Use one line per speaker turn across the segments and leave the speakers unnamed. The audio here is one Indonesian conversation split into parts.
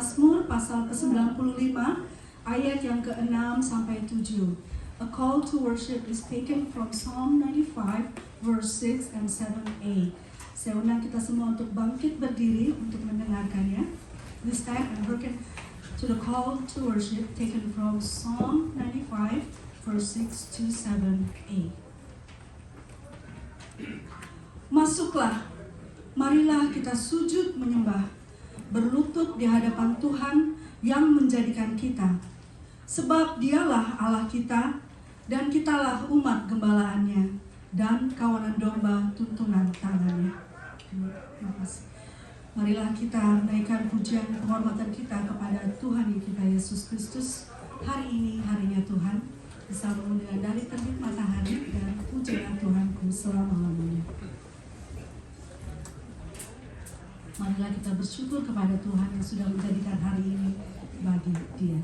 Mazmur pasal ke-95 ayat yang ke-6 sampai 7. A call to worship is taken from Psalm 95 verse 6 and 7a. Saya undang kita semua untuk bangkit berdiri untuk mendengarkannya. This time I'm looking to the call to worship taken from Psalm 95 verse 6 to 7a. Masuklah, marilah kita sujud menyembah, berlutut di hadapan Tuhan yang menjadikan kita. Sebab dialah Allah kita, dan kitalah umat gembalaannya, dan kawanan domba tuntunan tangannya. Terima kasih. Marilah kita naikkan pujian penghormatan kita kepada Tuhan kita Yesus Kristus. Hari ini harinya Tuhan, bersama dengan dari terbit matahari dan pujian Tuhanku selama-lamanya. Marilah kita bersyukur kepada Tuhan yang sudah menjadikan hari ini bagi Dia.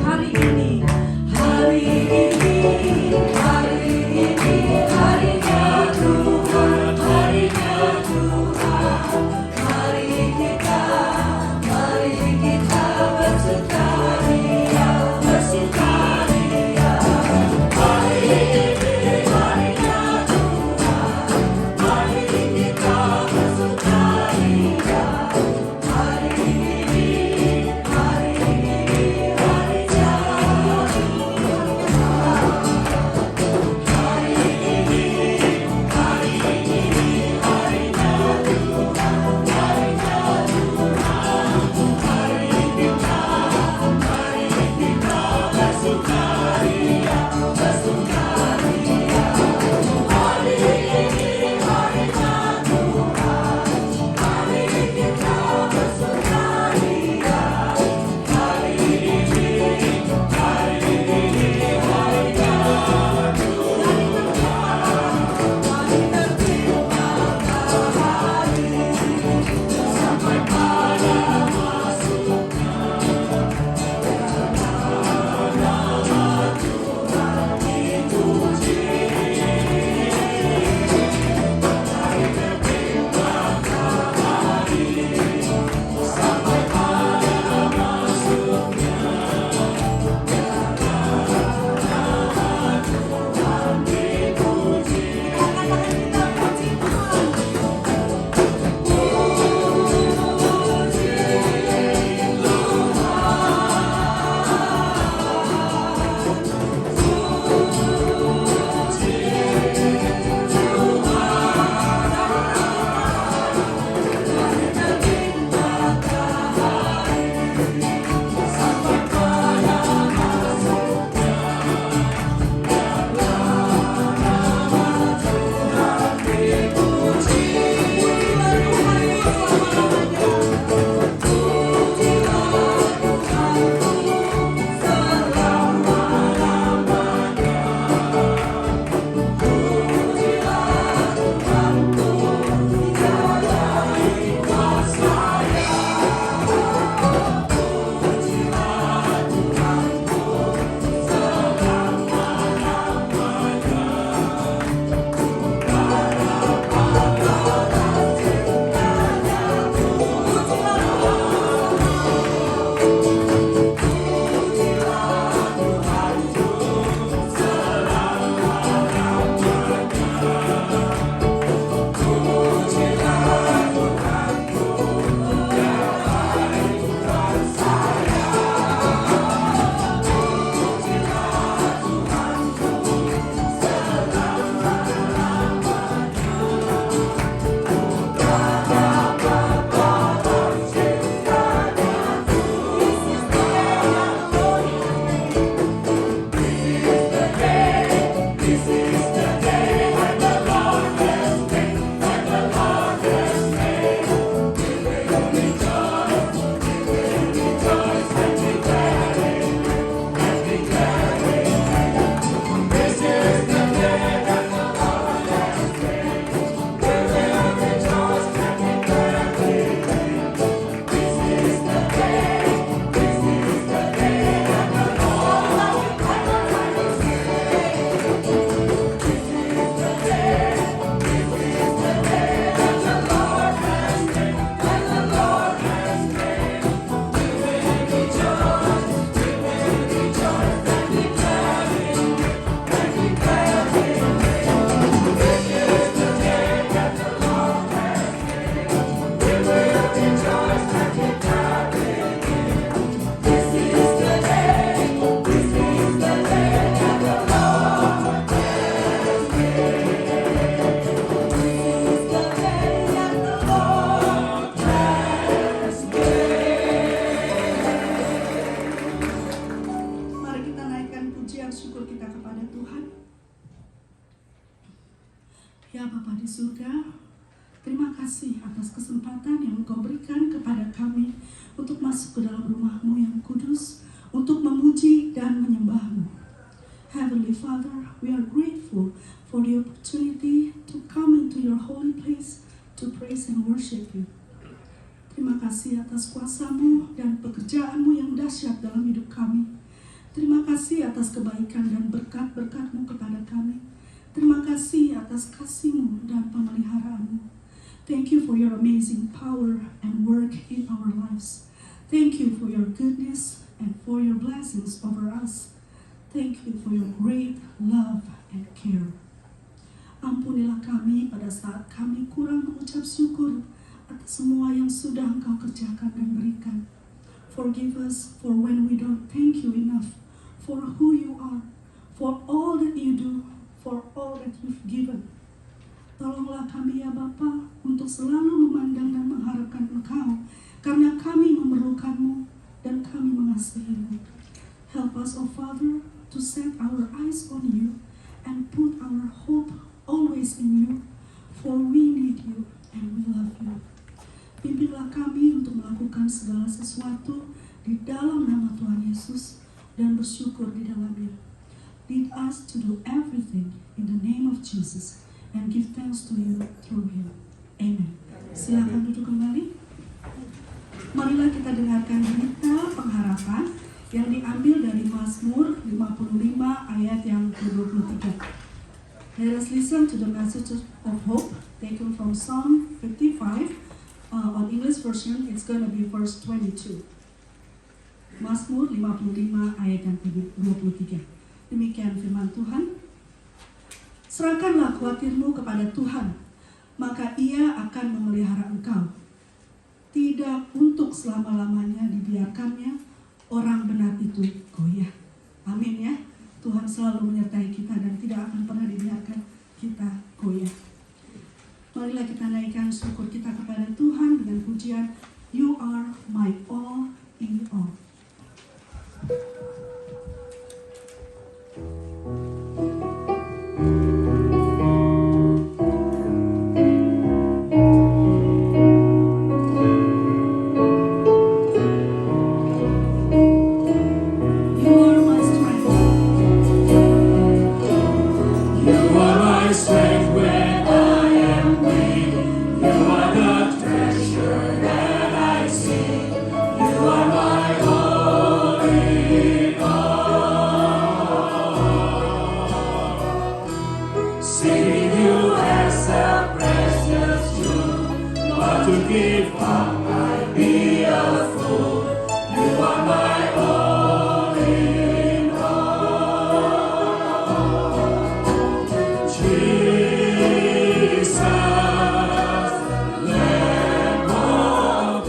Hari ini harinya Tuhan, harinya Tuhan. Mari kita bersukaria, bersukaria. Hari ini harinya Tuhan, mari kita bersukaria. Bapa di surga, terima kasih atas kesempatan yang Engkau berikan kepada kami untuk masuk ke dalam rumah-Mu yang kudus, untuk memuji dan menyembah-Mu. Heavenly Father, we are grateful for the opportunity to come into your holy place to praise and worship you. Terima kasih atas kuasa-Mu dan pekerjaan-Mu yang dahsyat dalam hidup kami. Terima kasih atas kebaikan dan berkat-berkat-Mu kepada kami. Terima kasih atas kasih-Mu dan pemeliharaan-Mu. Thank you for your amazing power and work in our lives. Thank you for your goodness and for your blessings over us. Thank you for your great love and care. Ampunilah kami pada saat kami kurang mengucap syukur atas semua yang sudah Engkau kerjakan dan berikan. Forgive us for when we don't thank you enough for who you are, for all that you do, for all that you've given. Tolonglah kami ya Bapa untuk selalu memandang dan mengharapkan Engkau, karena kami memerlukan-Mu dan kami mengasihi-Mu. Help us, oh Father, to set our eyes on you and put our hope always in you, for we need you and we love you. Pimpinlah kami untuk melakukan segala sesuatu di dalam nama Tuhan Yesus dan bersyukur di dalamnya. Lead us to do everything in the name of Jesus and give thanks to you through him. Amen. Silakan duduk kembali. Marilah kita dengarkan berita pengharapan yang diambil dari Mazmur 55 ayat yang ke-23. Let us listen to the message of hope taken from Psalm 55. On English version, it's going to be verse 22. Mazmur 55 ayat yang ke-23. Demikian firman Tuhan. Serahkanlah khawatirmu kepada Tuhan, maka Ia akan memelihara engkau. Tidak untuk selama-lamanya dibiarkannya orang benar itu goyah. Amin ya. Tuhan selalu menyertai kita dan tidak akan pernah dibiarkan kita goyah. Marilah kita naikkan syukur kita kepada Tuhan dengan pujian You are my all in all.
Jesus, Lamb of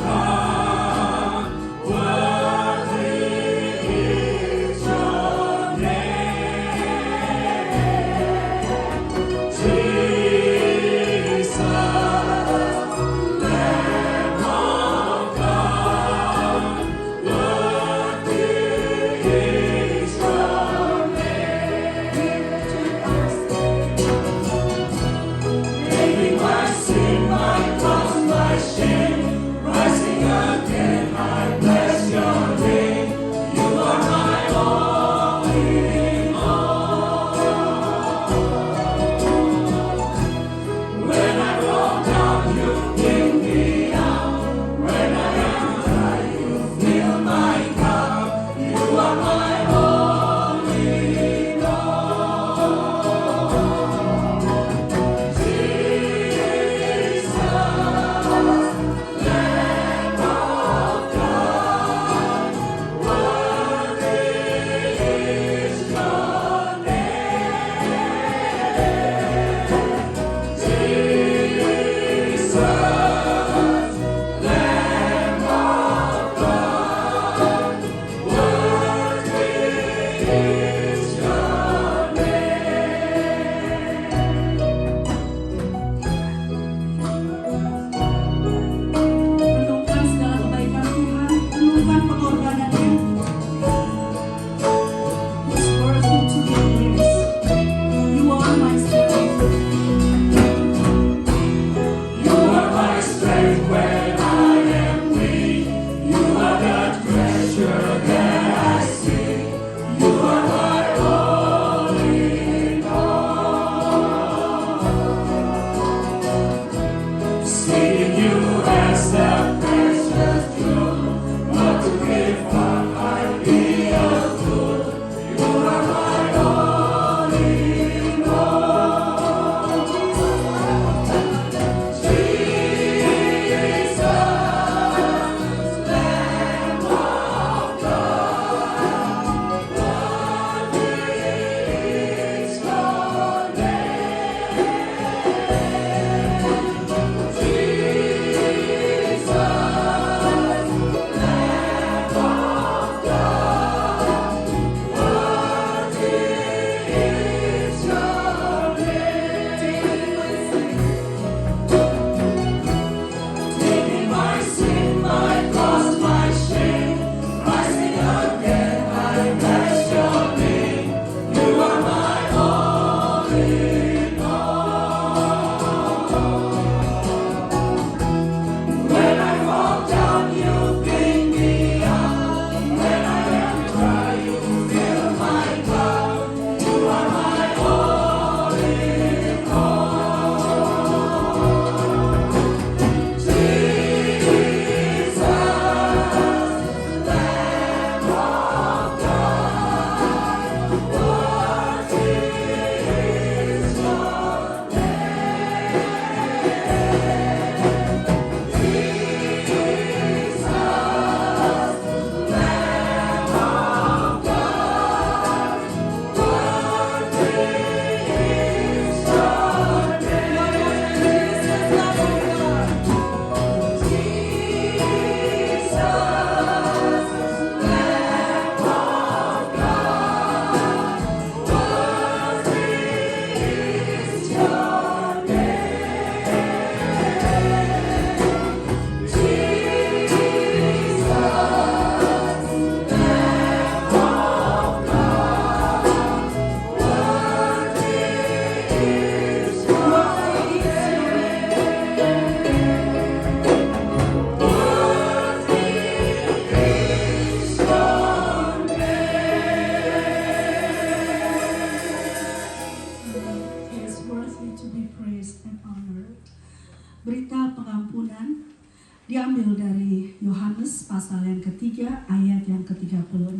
Diambil dari Yohanes pasal yang ketiga ayat yang ke-36.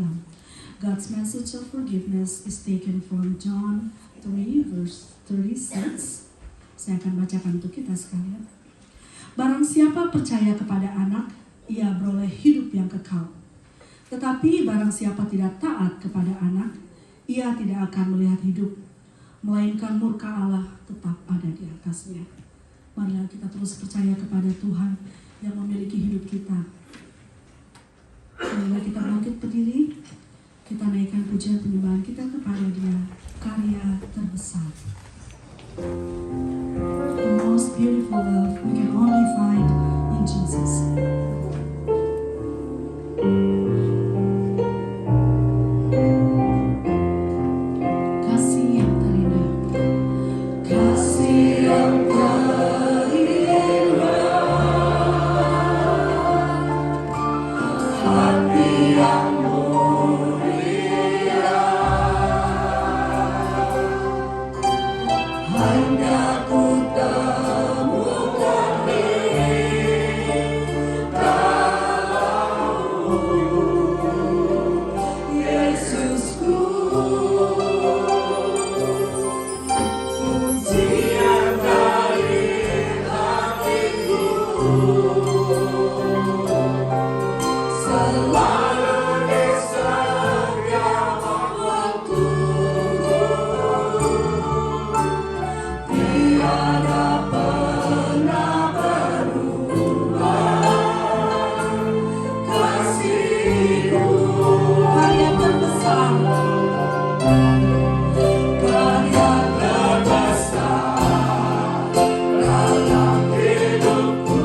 God's message of forgiveness is taken from John 3 verse 36. Saya akan bacakan untuk kita sekalian. Barang siapa percaya kepada anak, ia beroleh hidup yang kekal. Tetapi barang siapa tidak taat kepada anak, ia tidak akan melihat hidup, melainkan murka Allah tetap ada di atasnya. Marilah kita terus percaya kepada Tuhan yang memiliki hidup kita. Marilah kita bangkit berdiri, kita naikkan pujian penyembahan kita kepada Dia, karya terbesar. The most beautiful love we can only find in Jesus. Kasih yang terindah, kasih yang
Dalam hidupku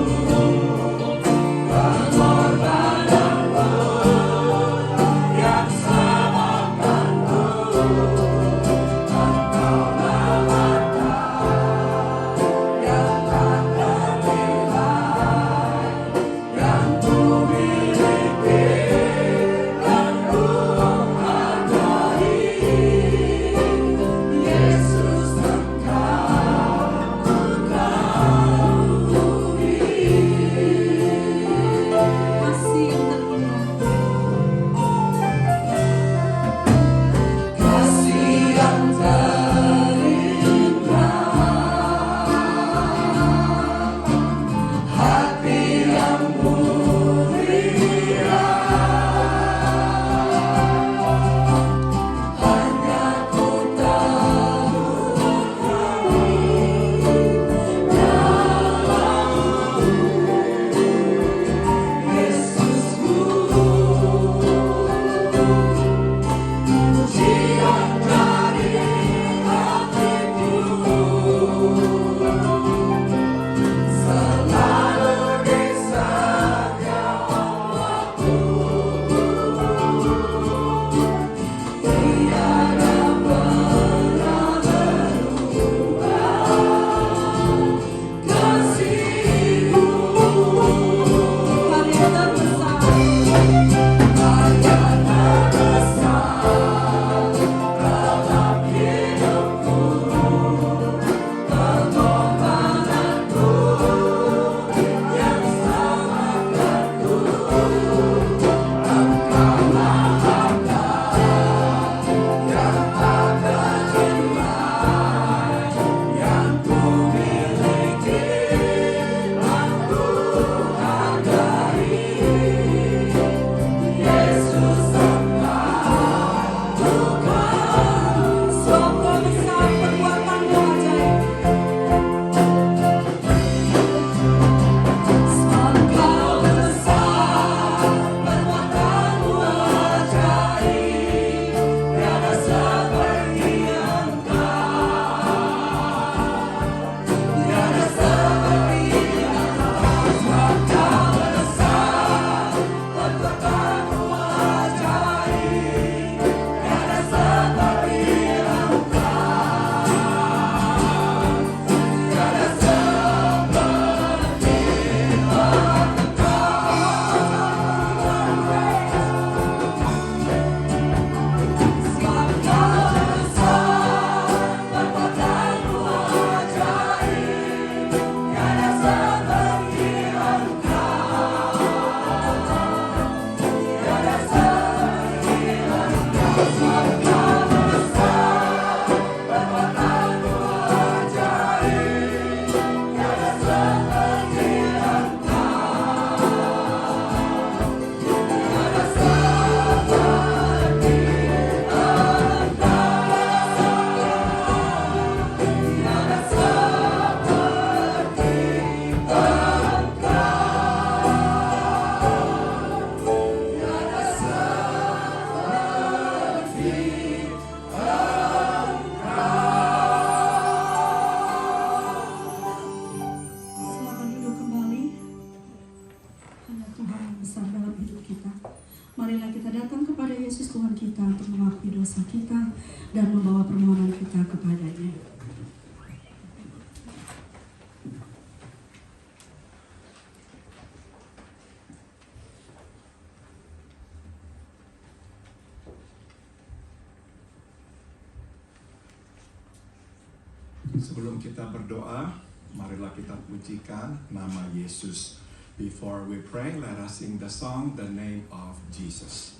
Marilah kita datang kepada Yesus Tuhan kita untuk mengakui dosa kita dan membawa permohonan kita kepadanya.
Sebelum kita berdoa, marilah kita pujikan nama Yesus. Before we pray, let us sing the song, The Name of Jesus.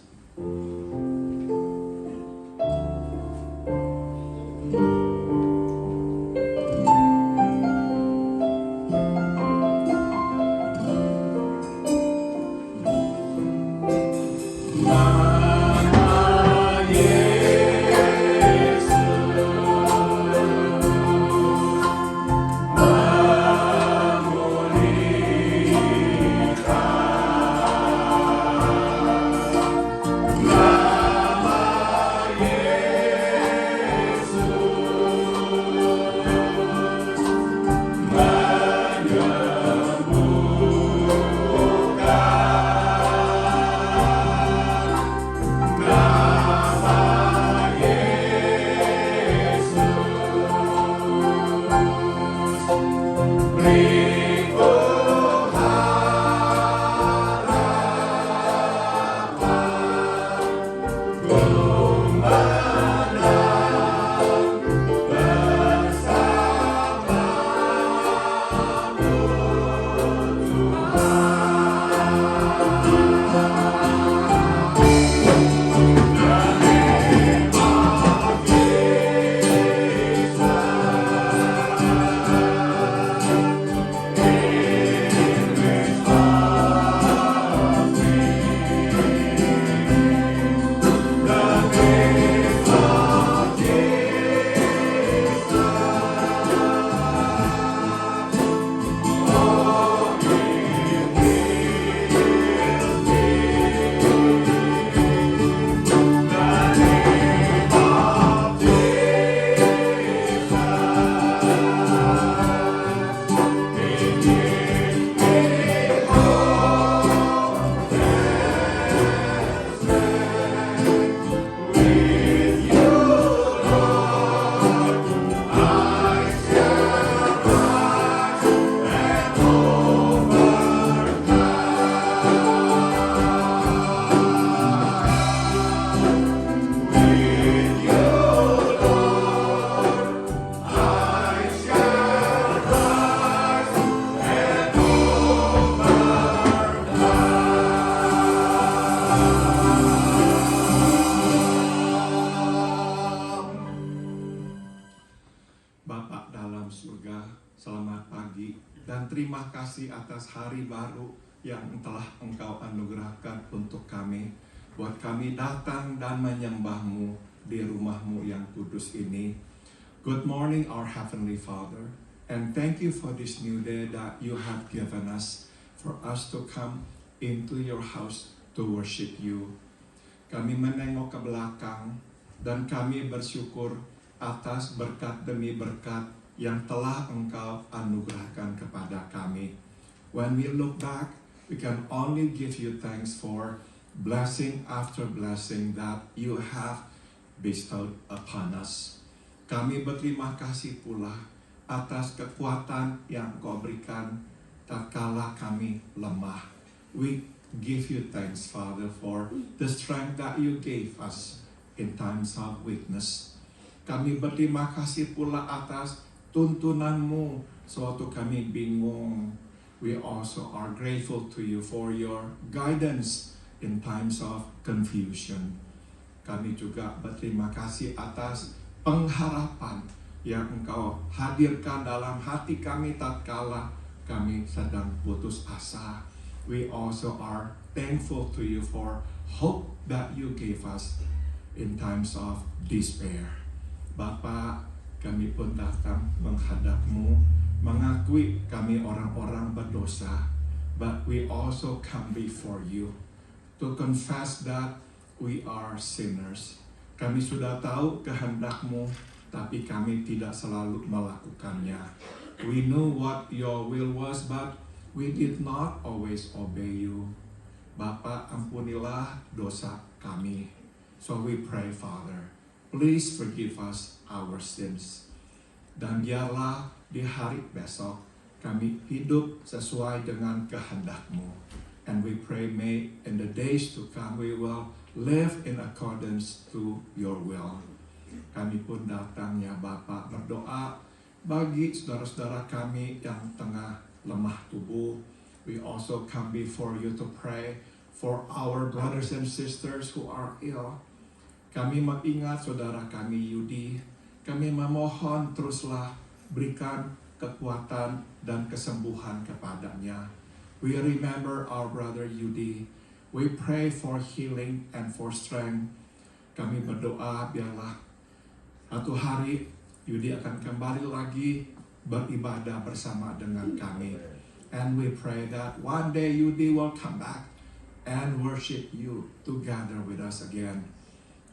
Bapa dalam surga, selamat pagi dan terima kasih atas hari baru yang telah Engkau anugerahkan untuk kami, buat kami datang dan menyembah-Mu di rumah-Mu yang kudus ini. Good morning, our Heavenly Father, and thank you for this new day that you have given us, for us to come into your house to worship you. Kami menengok ke belakang dan kami bersyukur atas berkat demi berkat yang telah Engkau anugerahkan kepada kami. When we look back, we can only give you thanks for blessing after blessing that you have bestowed upon us. Kami berterima kasih pula atas kekuatan yang Kau berikan tatkala kami lemah. We give you thanks, Father, for the strength that you gave us in times of weakness. Kami berterima kasih pula atas tuntunan-Mu sewaktu kami bingung. We also are grateful to you for your guidance in times of confusion. Kami juga berterima kasih atas pengharapan yang Engkau hadirkan dalam hati kami tatkala kami sedang putus asa. We also are thankful to you for hope that you gave us in times of despair. Bapa, kami pun datang menghadap-Mu, mengakui kami orang-orang berdosa, but we also come before you to confess that we are sinners. Kami sudah tahu kehendak-Mu, tapi kami tidak selalu melakukannya. We know what your will was, but we did not always obey you. Bapa, ampunilah dosa kami. So we pray, Father, please forgive us our sins. Dan biarlah di hari besok kami hidup sesuai dengan kehendak-Mu. And we pray, may in the days to come we will live in accordance to your will. Kami pun datang ya Bapa berdoa bagi saudara-saudara kami yang tengah lemah tubuh. We also come before you to pray for our brothers and sisters who are ill. Kami mengingat saudara kami Yudi. Kami memohon teruslah berikan kekuatan dan kesembuhan kepadanya. We remember our brother Yudi. We pray for healing and for strength. Kami berdoa biarlah satu hari Yudi akan kembali lagi beribadah bersama dengan kami. And we pray that one day Yudi will come back and worship you together with us again.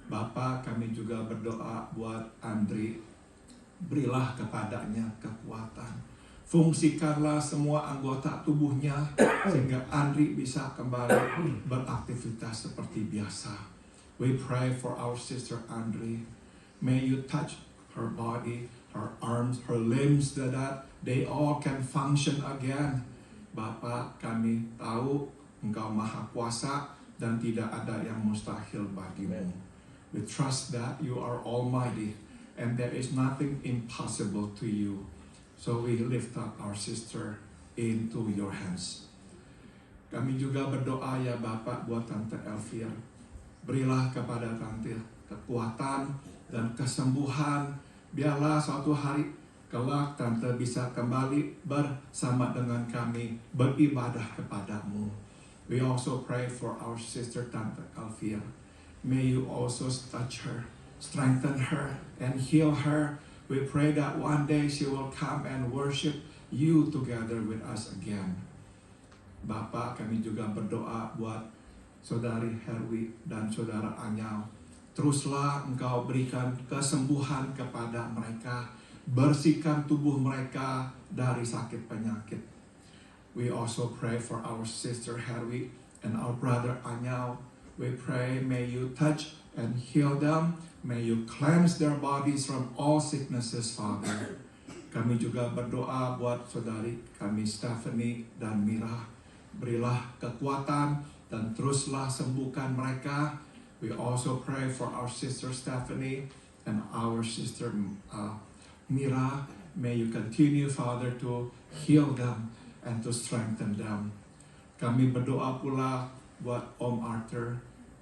Bapa, kami juga berdoa buat Andri. Berilah kepadanya kekuatan. Fungsikanlah semua anggota tubuhnya sehingga Andri bisa kembali beraktivitas seperti biasa. We pray for our sister Andri. May you touch her body, her arms, her limbs, that they all can function again. Bapa, kami tahu Engkau Maha Kuasa dan tidak ada yang mustahil bagimu. We trust that you are almighty and there is nothing impossible to you. So we lift up our sister into your hands. Kami juga berdoa ya Bapak buat Tante Elvira. Berilah kepada Tante kekuatan dan kesembuhan. Biarlah suatu hari kelak Tante bisa kembali bersama dengan kami beribadah kepadamu. We also pray for our sister Tante Elvira. May you also touch her, strengthen her, and heal her. We pray that one day she will come and worship you together with us again. Bapa, kami juga berdoa buat Saudari Herwi dan Saudara Anyal. Teruslah Engkau berikan kesembuhan kepada mereka. Bersihkan tubuh mereka dari sakit penyakit. We also pray for our sister Herwi and our brother Anyal. We pray, may you touch and heal them. May you cleanse their bodies from all sicknesses, Father. Kami juga berdoa buat saudari kami Stephanie dan Mira. Berilah kekuatan dan teruslah sembuhkan mereka. We also pray for our sister Stephanie and our sister Mira. May you continue, Father, to heal them and to strengthen them. Kami berdoa pula buat Om Arthur.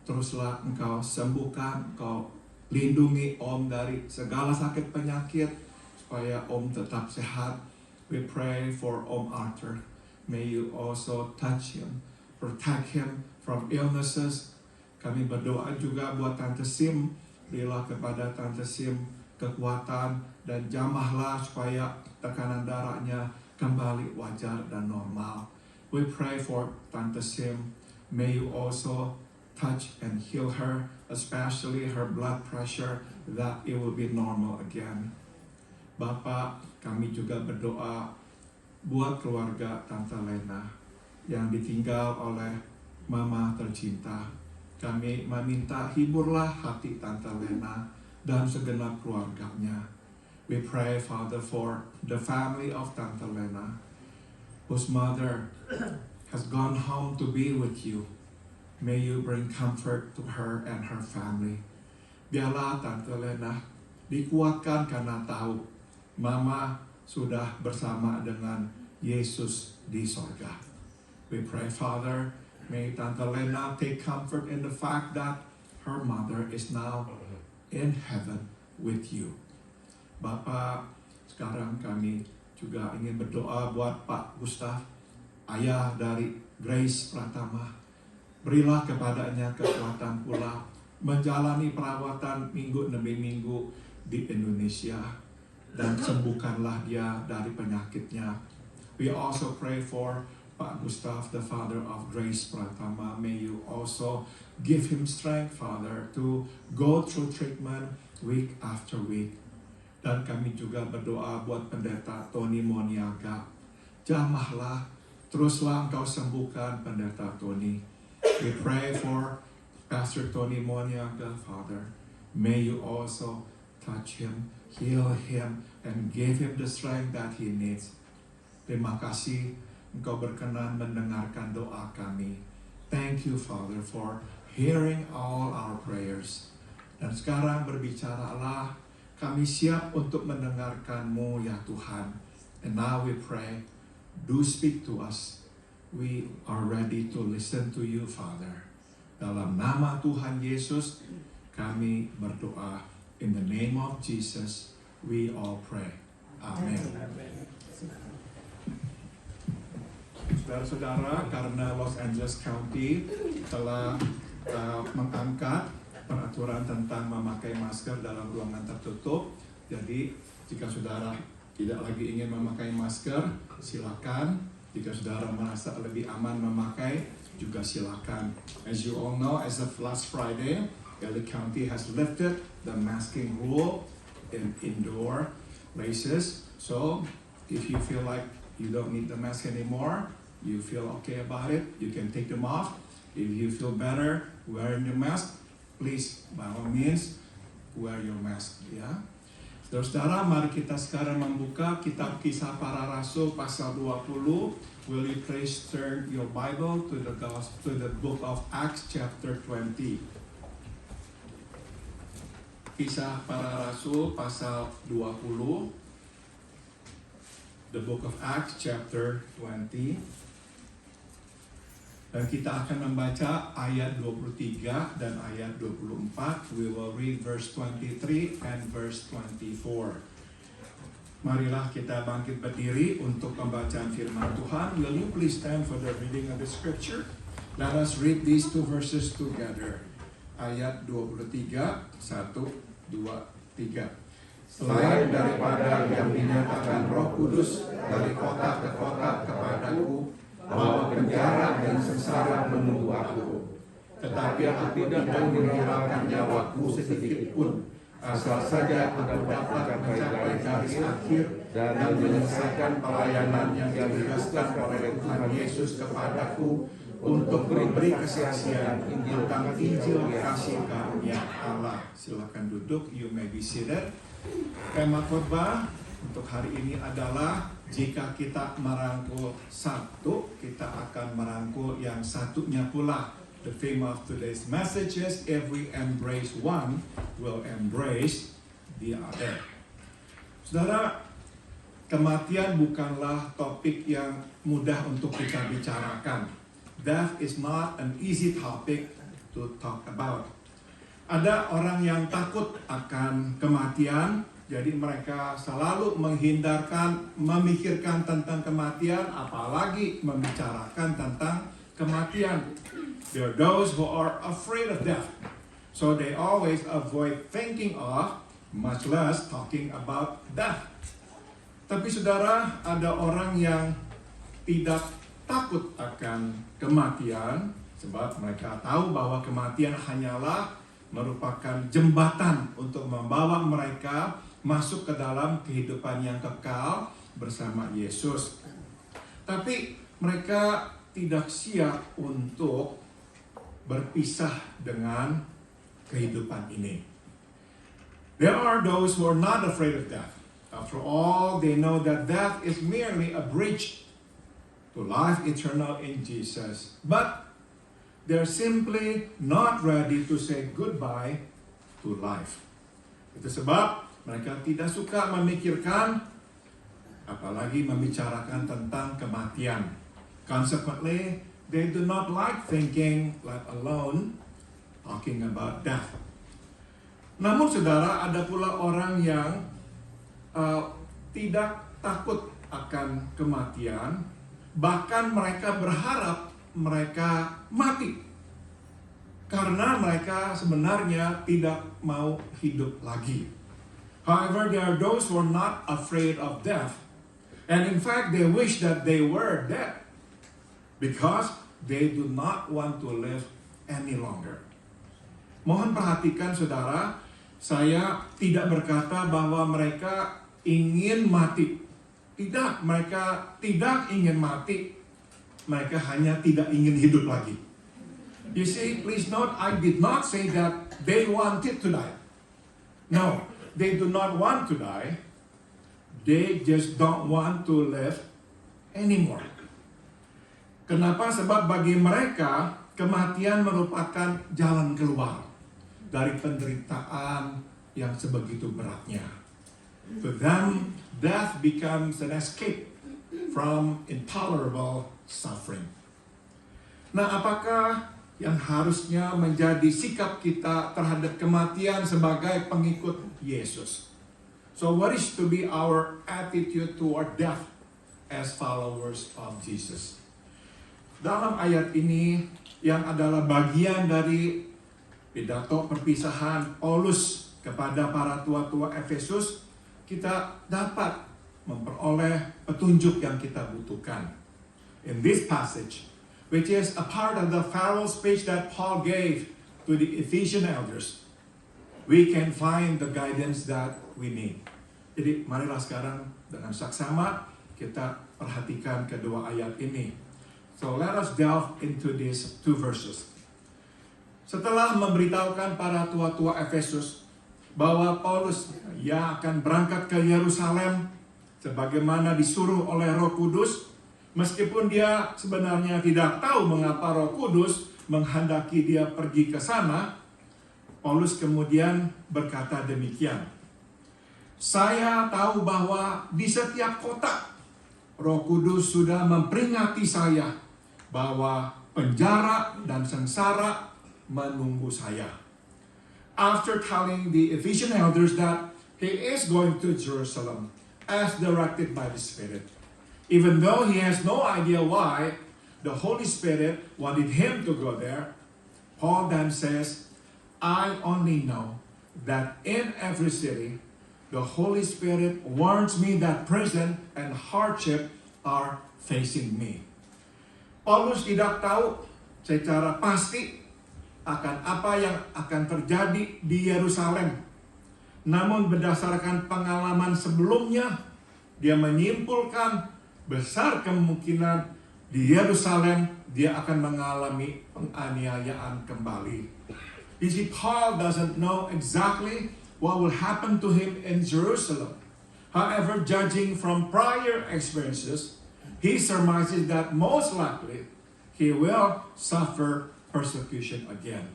Teruslah Engkau sembuhkan, Engkau lindungi Om dari segala sakit penyakit, supaya Om tetap sehat. We pray for Om Arthur. May you also touch him, protect him from illnesses. Kami berdoa juga buat Tante Sim. Berilah kepada Tante Sim kekuatan dan jamahlah supaya tekanan darahnya kembali wajar dan normal. We pray for Tante Sim. May you also touch and heal her, especially her blood pressure, that it will be normal again. Bapak, kami juga berdoa buat keluarga Tante Lena yang ditinggal oleh Mama tercinta. Kami meminta hiburlah hati Tante Lena dan segenap keluarganya. We pray, Father, for the family of Tante Lena, whose mother has gone home to be with you. May you bring comfort to her and her family. Biarlah Tante Lena dikuatkan karena tahu Mama sudah bersama dengan Yesus di sorga. We pray, Father, may Tante Lena take comfort in the fact that her mother is now in heaven with you. Bapak, sekarang kami juga ingin berdoa buat Pak Gustaf, ayah dari Grace Pratama. Berilah kepadanya kekuatan pula menjalani perawatan minggu demi minggu di Indonesia dan sembuhkanlah dia dari penyakitnya. We also pray for Pak Gustaf, the father of Grace Pratama. May you also give him strength, Father, to go through treatment week after week. Dan kami juga berdoa buat pendeta Tony Moniaga. Jamahlah, teruslah Engkau sembuhkan pendeta Tony. We pray for Pastor Tony Moniaga, Father. May you also touch him, heal him, and give him the strength that he needs. Terima kasih Engkau berkenan mendengarkan doa kami. Thank you, Father, for hearing all our prayers. Dan sekarang berbicaralah, kami siap untuk mendengarkan-Mu ya Tuhan. And now we pray, do speak to us. We are ready to listen to you, Father. Dalam nama Tuhan Yesus, kami berdoa. In the name of Jesus, we all pray. Amen. Saudara-saudara, karena Los Angeles County telah mengangkat peraturan tentang memakai masker dalam ruangan tertutup, jadi jika saudara tidak lagi ingin memakai masker, silakan. Jika saudara merasa lebih aman memakai, juga silakan. As you all know, as of last Friday, LA County has lifted the masking rule in indoor places. So, if you feel like you don't need the mask anymore, you feel okay about it, you can take them off. If you feel better wearing the mask, please, by all means, wear your mask. Ya. Saudara-saudara, mari kita sekarang membuka kitab Kisah Para Rasul pasal 20. Will you please turn your Bible to the book of Acts chapter 20. Kisah Para Rasul pasal 20. The book of Acts chapter 20. Dan kita akan membaca ayat 23 dan ayat 24. We will read verse 23 and verse 24. Marilah kita bangkit berdiri untuk pembacaan firman Tuhan. Will you please stand for the reading of the scripture? Let us read these two verses together. Ayat 23, 1, 2, 3. Selain daripada yang dinyatakan Roh Kudus dari kota ke kota kepadaku, bahwa penjara dan sengsara menunggu aku. Tetapi aku tidak menghiraukan nyawaku sedikit pun, asal saja aku dapat mencapai garis akhir dan menyelesaikan pelayanan yang ditugaskan oleh Tuhan Yesus kepadaku untuk memberi kesaksian tentang Injil kasih karunia Allah. Silakan duduk, you may be seated. Tema khotbah untuk hari ini adalah jika kita merangkul satu, kita akan merangkul yang satunya pula. The theme of today's message is, if we embrace one, we'll embrace the other. Saudara, kematian bukanlah topik yang mudah untuk kita bicarakan. Death is not an easy topic to talk about. Ada orang yang takut akan kematian, jadi mereka selalu menghindarkan, memikirkan tentang kematian, apalagi membicarakan tentang kematian. There are those who are afraid of death, so they always avoid thinking of, much less talking about death. Tapi saudara, ada orang yang tidak takut akan kematian, sebab mereka tahu bahwa kematian hanyalah merupakan jembatan untuk membawa mereka masuk ke dalam kehidupan yang kekal bersama Yesus. Tapi mereka tidak siap untuk berpisah dengan kehidupan ini. There are those who are not afraid of death. After all, they know that death is merely a bridge to life eternal in Jesus. But they're simply not ready to say goodbye to life. Itu sebab mereka tidak suka memikirkan, apalagi membicarakan tentang kematian. Consequently, they do not like thinking, let alone talking about death. Namun saudara, ada pula orang yang tidak takut akan kematian, bahkan mereka berharap mereka mati. Karena mereka sebenarnya tidak mau hidup lagi. However, there are those who are not afraid of death. And in fact, they wish that they were dead. Because they do not want to live any longer. Mohon perhatikan saudara, saya tidak berkata bahwa mereka ingin mati. Tidak, mereka tidak ingin mati. Mereka hanya tidak ingin hidup lagi. You see, please note, I did not say that they wanted to die. No, they do not want to die. They just don't want to live anymore. Kenapa? Sebab bagi mereka, kematian merupakan jalan keluar dari penderitaan yang sebegitu beratnya. To them, death becomes an escape from intolerable suffering. Nah, apakah yang harusnya menjadi sikap kita terhadap kematian sebagai pengikut Yesus? So what is to be our attitude toward death as followers of Jesus? Dalam ayat ini yang adalah bagian dari pidato perpisahan Paulus kepada para tua-tua Efesus, kita dapat memperoleh petunjuk yang kita butuhkan. In this passage, which is a part of the farewell speech that Paul gave to the Ephesian elders, we can find the guidance that we need. Jadi marilah sekarang dengan saksama kita perhatikan kedua ayat ini. So let us delve into these two verses. Setelah memberitahukan para tua-tua Efesus bahwa Paulus akan berangkat ke Yerusalem sebagaimana disuruh oleh Roh Kudus, meskipun dia sebenarnya tidak tahu mengapa Roh Kudus menghendaki dia pergi ke sana, Paulus kemudian berkata demikian. Saya tahu bahwa di setiap kota Roh Kudus sudah memperingati saya bahwa penjara dan sengsara menunggu saya. After telling the Ephesian elders that he is going to Jerusalem as directed by the Spirit, even though he has no idea why the Holy Spirit wanted him to go there, Paul then says, I only know that in every city, the Holy Spirit warns me that prison and hardship are facing me. Paulus tidak tahu secara pasti akan apa yang akan terjadi di Yerusalem. Namun berdasarkan pengalaman sebelumnya, dia menyimpulkan besar kemungkinan di Yerusalem dia akan mengalami penganiayaan kembali. You see, Paul doesn't know exactly what will happen to him in Jerusalem. However, judging from prior experiences, he surmises that most likely he will suffer persecution again.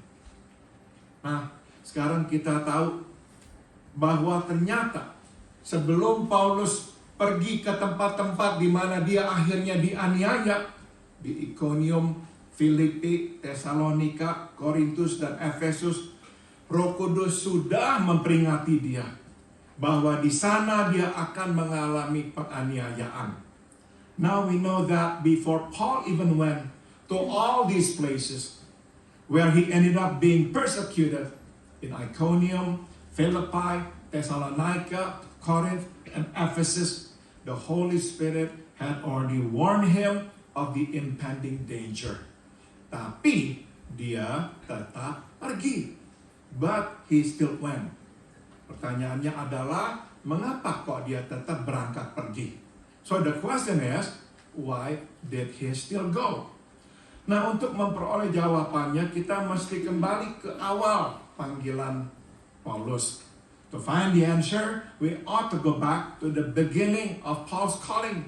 Nah, sekarang kita tahu bahwa ternyata sebelum Paulus pergi ke tempat-tempat di mana dia akhirnya dianiaya, di Iconium, Filipi, Tesalonika, Korintus, dan Efesus, Roh Kudus sudah memperingati dia bahwa di sana dia akan mengalami penganiayaan. Now we know that before Paul even went to all these places where he ended up being persecuted in Iconium, Philippi, Thessalonica, Corinth, and Ephesus, the Holy Spirit had already warned him of the impending danger. Tapi dia tetap pergi. But he still went. Pertanyaannya adalah, mengapa kok dia tetap berangkat pergi? So the question is, why did he still go? Nah, untuk memperoleh jawabannya, kita mesti kembali ke awal panggilan Paulus. To find the answer, we ought to go back to the beginning of Paul's calling.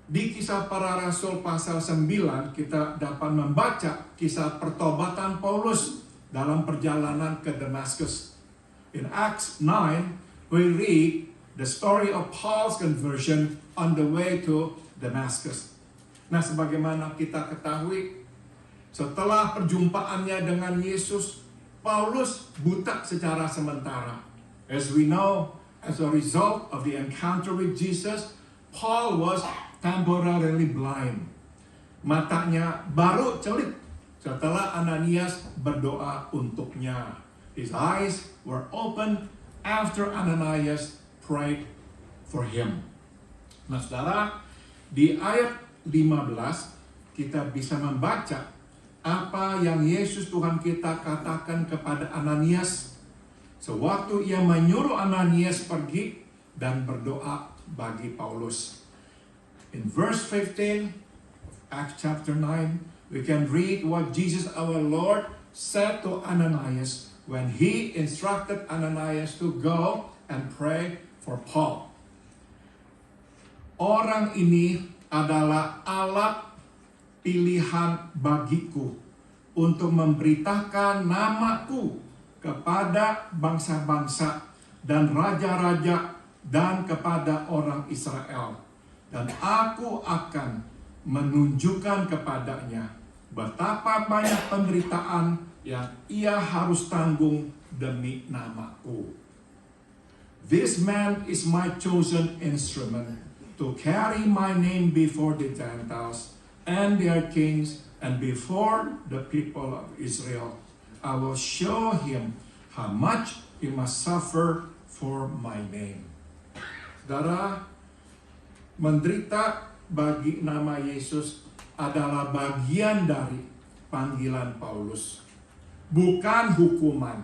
Di Kisah Para Rasul pasal 9, kita dapat membaca kisah pertobatan Paulus dalam perjalanan ke Damaskus. In Acts 9, we read the story of Paul's conversion on the way to Damascus. Nah, sebagaimana kita ketahui, setelah perjumpaannya dengan Yesus, Paulus buta secara sementara. As we know, as a result of the encounter with Jesus, Paul was temporarily blind. Matanya baru celik setelah Ananias berdoa untuknya. His eyes were open after Ananias prayed for him. Nah, saudara, di ayat 15 kita bisa membaca apa yang Yesus Tuhan kita katakan kepada Ananias sewaktu ia menyuruh Ananias pergi dan berdoa bagi Paulus. In verse 15 of Acts chapter 9, We can read what Jesus our Lord said to Ananias when he instructed Ananias to go and pray for Paul. Orang ini adalah alat pilihan bagiku untuk memberitakan namaku kepada bangsa-bangsa dan raja-raja dan kepada orang Israel. Dan aku akan menunjukkan kepadanya betapa banyak penderitaan yang ia harus tanggung demi namaku. This man is my chosen instrument to carry my name before the Gentiles and their kings and before the people of Israel. I will show him how much he must suffer for my name. Saudara, menderita bagi nama Yesus adalah bagian dari panggilan Paulus. Bukan hukuman,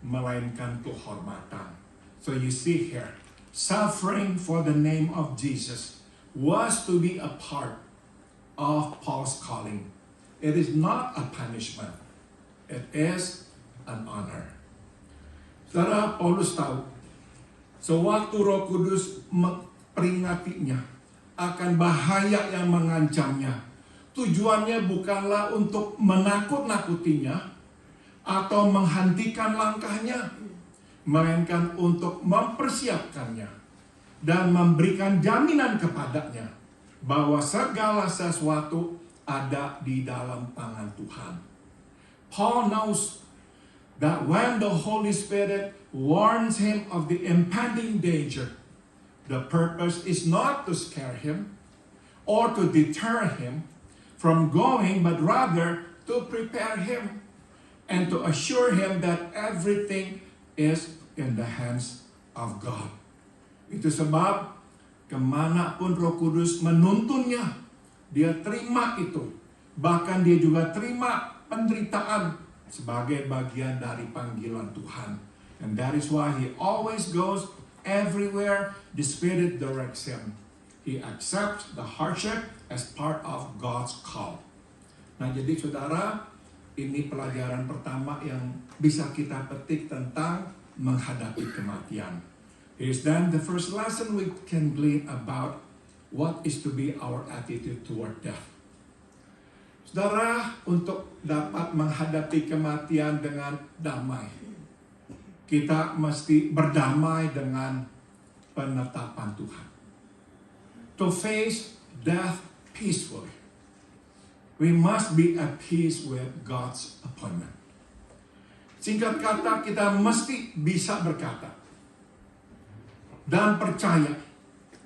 melainkan kehormatan. So you see here, suffering for the name of Jesus was to be a part of Paul's calling. It is not a punishment. It is an honor. Saudara, Paulus tahu, sewaktu Roh Kudus memperingatinya akan bahaya yang mengancamnya, tujuannya bukanlah untuk menakut-nakutinya atau menghentikan langkahnya, melainkan untuk mempersiapkannya dan memberikan jaminan kepadanya bahwa segala sesuatu ada di dalam tangan Tuhan. Paul knows that when the Holy Spirit warns him of the impending danger, the purpose is not to scare him or to deter him from going, but rather to prepare him and to assure him that everything is in the hands of God. Itu sebab kemanapun Roh Kudus menuntunnya, dia terima itu. Bahkan dia juga terima penderitaan sebagai bagian dari panggilan Tuhan. And that is why he always goes everywhere the Spirit directs him. He accepts the hardship as part of God's call. Nah, jadi saudara, ini pelajaran pertama yang bisa kita petik tentang menghadapi kematian. Here's then the first lesson we can glean about what is to be our attitude toward death. Saudara, untuk dapat menghadapi kematian dengan damai, kita mesti berdamai dengan penetapan Tuhan. To face death peacefully, we must be at peace with God's appointment. Singkat kata, kita mesti bisa berkata dan percaya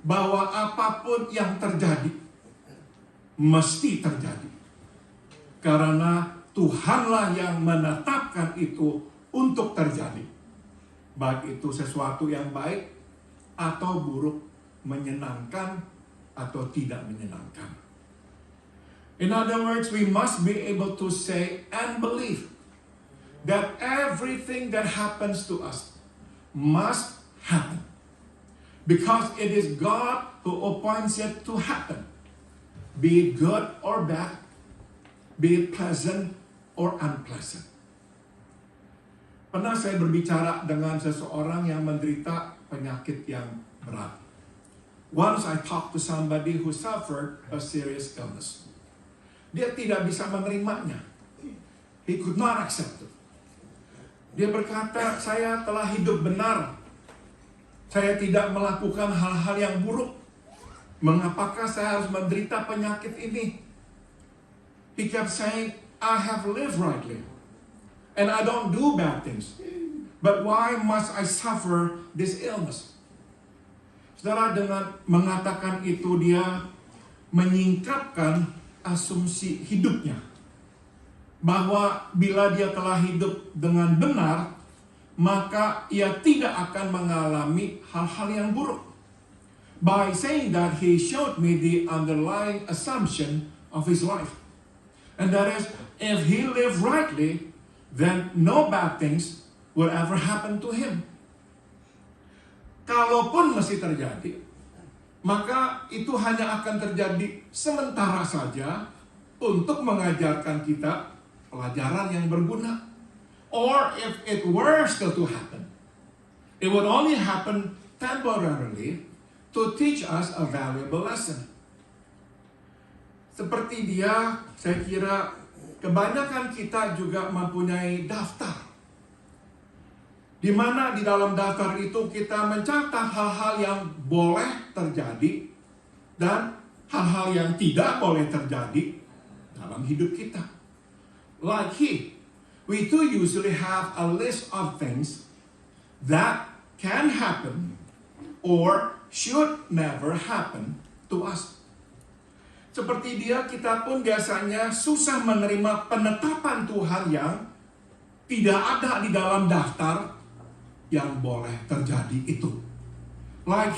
bahwa apapun yang terjadi mesti terjadi. Karena Tuhanlah yang menetapkan itu untuk terjadi. Baik itu sesuatu yang baik atau buruk, menyenangkan atau tidak menyenangkan. In other words, we must be able to say and believe that everything that happens to us must happen. Because it is God who appoints it to happen. Be it good or bad, be it pleasant or unpleasant. Pernah saya berbicara dengan seseorang yang menderita penyakit yang berat. Once I talked to somebody who suffered a serious illness. Dia tidak bisa menerimanya. He could not accept it. Dia berkata, saya telah hidup benar. Saya tidak melakukan hal-hal yang buruk. Mengapakah saya harus menderita penyakit ini? He kept saying, I have lived rightly. And I don't do bad things. But why must I suffer this illness? Saudara, dengan mengatakan itu dia menyingkapkan asumsi hidupnya. Bahwa bila dia telah hidup dengan benar, maka ia tidak akan mengalami hal-hal yang buruk. By saying that, he showed me the underlying assumption of his life. And that is, if he lived rightly, then no bad things will ever happen to him. Kalaupun masih terjadi, maka itu hanya akan terjadi sementara saja untuk mengajarkan kita pelajaran yang berguna. Or if it were still to happen, it would only happen temporarily to teach us a valuable lesson. Seperti dia, saya kira kebanyakan kita juga mempunyai daftar, di mana di dalam daftar itu kita mencatat hal-hal yang boleh terjadi dan hal-hal yang tidak boleh terjadi dalam hidup kita. Like we too usually have a list of things that can happen or should never happen to us. Seperti dia, kita pun biasanya susah menerima penetapan Tuhan yang tidak ada di dalam daftar yang boleh terjadi itu. Like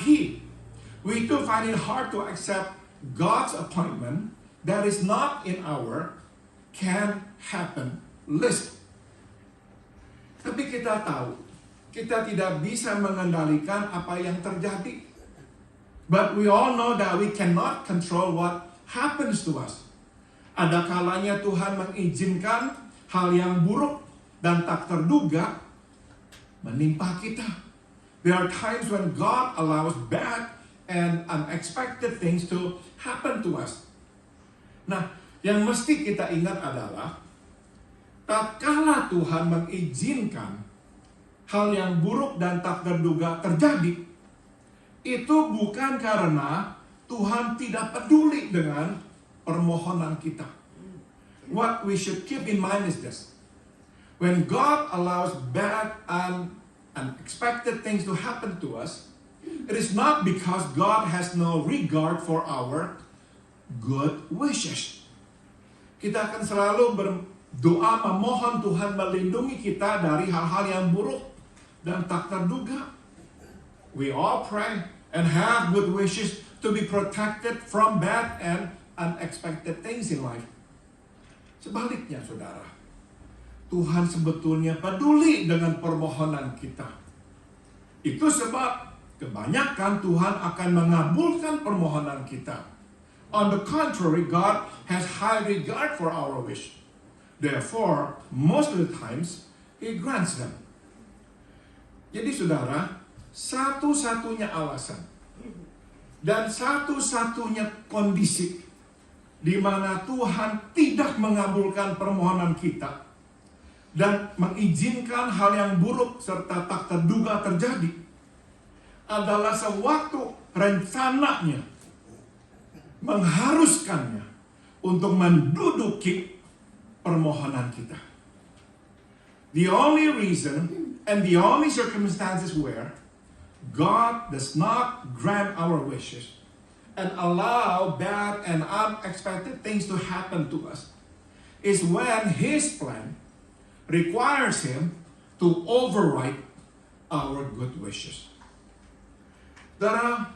we too find it hard to accept God's appointment that is not in our can happen list. Tapi kita tahu, kita tidak bisa mengendalikan apa yang terjadi. But we all know that we cannot control what happens to us. Ada kalanya Tuhan mengizinkan hal yang buruk dan tak terduga menimpa kita. There are times when God allows bad and unexpected things to happen to us. Nah, yang mesti kita ingat adalah tatkala Tuhan mengizinkan hal yang buruk dan tak terduga terjadi, itu bukan karena Tuhan tidak peduli dengan permohonan kita. What we should keep in mind is this. When God allows bad and unexpected things to happen to us, it is not because God has no regard for our good wishes. Kita akan selalu berdoa memohon Tuhan melindungi kita dari hal-hal yang buruk dan tak terduga. We all pray and have good wishes to be protected from bad and unexpected things in life. Sebaliknya, saudara, Tuhan sebetulnya peduli dengan permohonan kita. Itu sebab kebanyakan Tuhan akan mengabulkan permohonan kita. On the contrary, God has high regard for our wish. Therefore, most of the times, He grants them. Jadi saudara, satu-satunya alasan dan satu-satunya kondisi di mana Tuhan tidak mengabulkan permohonan kita dan mengizinkan hal yang buruk serta tak terduga terjadi adalah sewaktu rencananya mengharuskannya untuk menduduki permohonan kita. The only reason and the only circumstances where God does not grant our wishes and allow bad and unexpected things to happen to us is when His plan requires Him to override our good wishes. Saudara,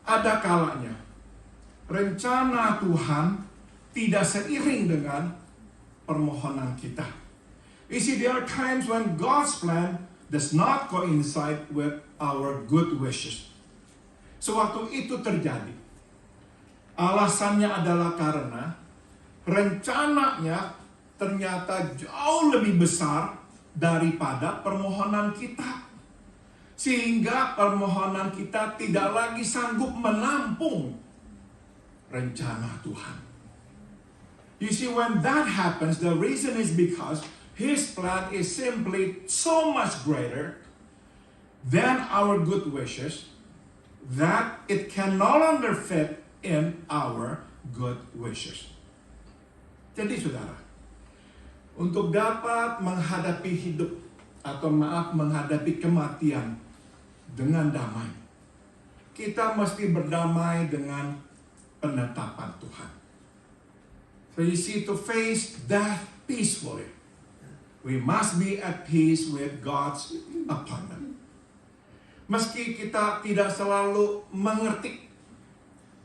ada kalanya rencana Tuhan tidak seiring dengan permohonan kita. You see, there are times when God's plan does not coincide with our good wishes. Sewaktu itu terjadi, alasannya adalah karena rencananya ternyata jauh lebih besar daripada permohonan kita. Sehingga permohonan kita tidak lagi sanggup menampung rencana Tuhan. You see, when that happens, the reason is because His plan is simply so much greater than our good wishes that it can no longer fit in our good wishes. Jadi saudara, untuk dapat menghadapi hidup atau menghadapi kematian dengan damai, kita mesti berdamai dengan penetapan Tuhan. So you see, to face death peacefully, we must be at peace with God's appointment. Meski kita tidak selalu mengerti,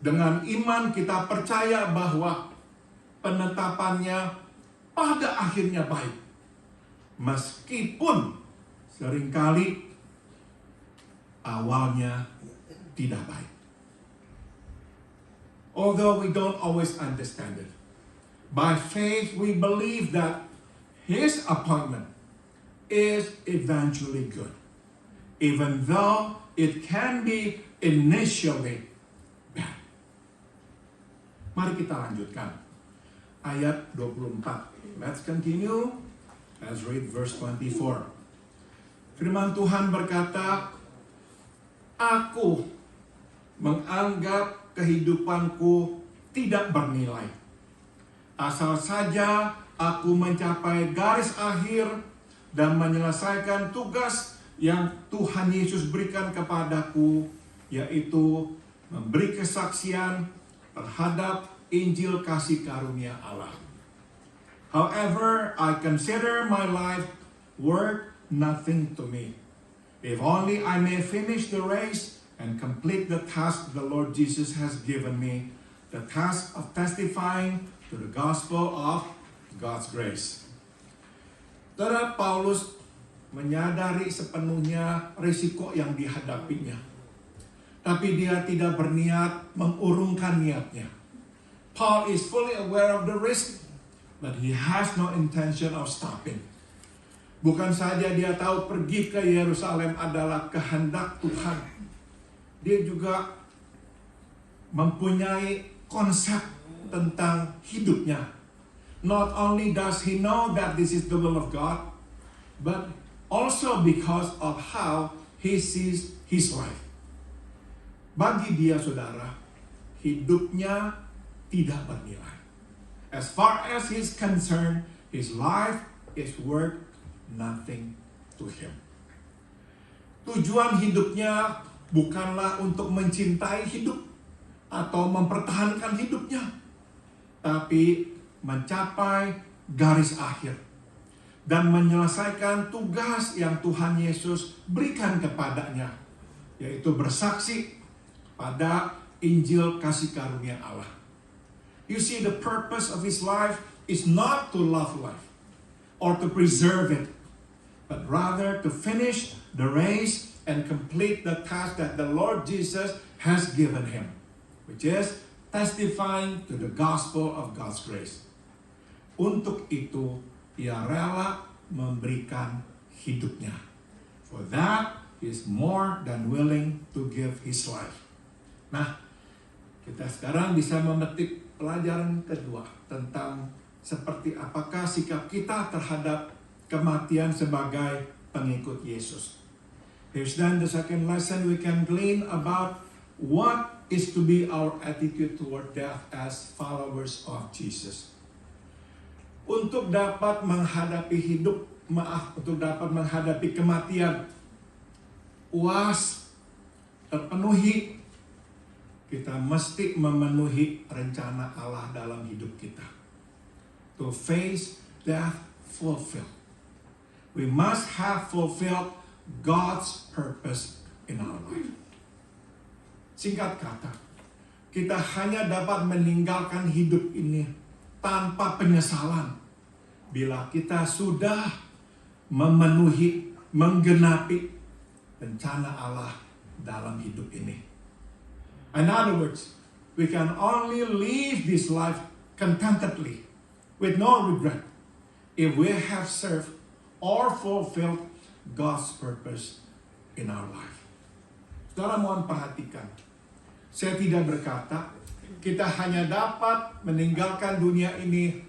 dengan iman kita percaya bahwa penetapannya pada akhirnya baik. Meskipun seringkali awalnya tidak baik. Although we don't always understand it, By faith, we believe that His appointment is eventually good, even though it can be initially bad. Mari kita lanjutkan. Ayat 24. Let's continue. Let's read verse 24. Firman Tuhan berkata, Aku menganggap kehidupanku tidak bernilai. Asal saja aku mencapai garis akhir dan menyelesaikan tugas yang Tuhan Yesus berikan kepadaku, yaitu memberi kesaksian terhadap Injil kasih karunia Allah. However, I consider my life worth nothing to me, if only I may finish the race and complete the task the Lord Jesus has given me, the task of testifying to the gospel of God's grace. Saudara, Paulus menyadari sepenuhnya risiko yang dihadapinya, tapi dia tidak berniat mengurungkan niatnya. Paul is fully aware of the risk, but he has no intention of stopping. Bukan saja dia tahu pergi ke Yerusalem adalah kehendak Tuhan, dia juga mempunyai konsep tentang hidupnya. Not only does he know that this is the will of God, but also because of how he sees his life. Bagi dia, saudara, hidupnya tidak bernilai. As far as he's concerned, his life is worth nothing to him. Tujuan hidupnya bukanlah untuk mencintai hidup atau mempertahankan hidupnya, tapi mencapai garis akhir dan menyelesaikan tugas yang Tuhan Yesus berikan kepadanya, yaitu bersaksi pada Injil kasih karunia Allah. You see, the purpose of his life is not to love life or to preserve it, but rather to finish the race and complete the task that the Lord Jesus has given him, which is testifying to the gospel of God's grace. Untuk itu, ia rela memberikan hidupnya. For that, he is more than willing to give his life. Nah, kita sekarang bisa memetik pelajaran kedua tentang seperti apakah sikap kita terhadap kematian sebagai pengikut Yesus. Here's then the second lesson we can glean about what is to be our attitude toward death as followers of Jesus. Untuk dapat menghadapi untuk dapat menghadapi kematian puas, terpenuhi, kita mesti memenuhi rencana Allah dalam hidup kita. To face death fulfilled. We must have fulfilled God's purpose in our life. Singkat kata, kita hanya dapat meninggalkan hidup ini tanpa penyesalan bila kita sudah memenuhi, menggenapi rencana Allah dalam hidup ini. In other words, we can only live this life contentedly, with no regret, if we have served or fulfilled God's purpose in our life. Saudara, mohon perhatikan. Saya tidak berkata kita hanya dapat meninggalkan dunia ini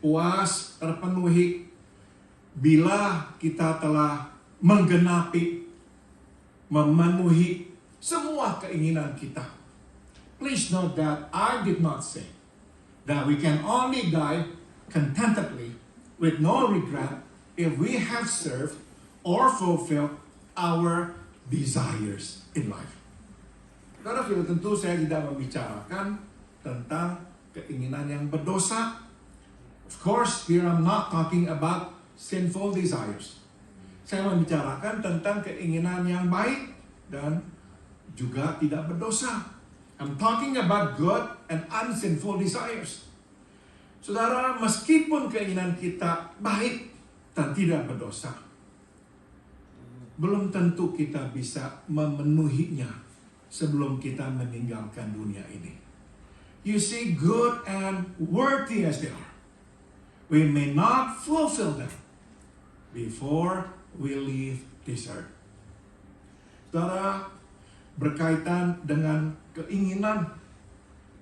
puas, terpenuhi bila kita telah menggenapi, memenuhi semua keinginan kita. Please note that I did not say that we can only die contentedly with no regret if we have served or fulfilled our desires in life. Karena sudah tentu saya tidak membicarakan tentang keinginan yang berdosa. Of course, here I'm not talking about sinful desires. Saya membicarakan tentang keinginan yang baik dan juga tidak berdosa. I'm talking about good and unsinful desires. Saudara, meskipun keinginan kita baik dan tidak berdosa, belum tentu kita bisa memenuhinya sebelum kita meninggalkan dunia ini. You see, good and worthy as they are, we may not fulfill them before we leave this earth. Saudara, berkaitan dengan keinginan,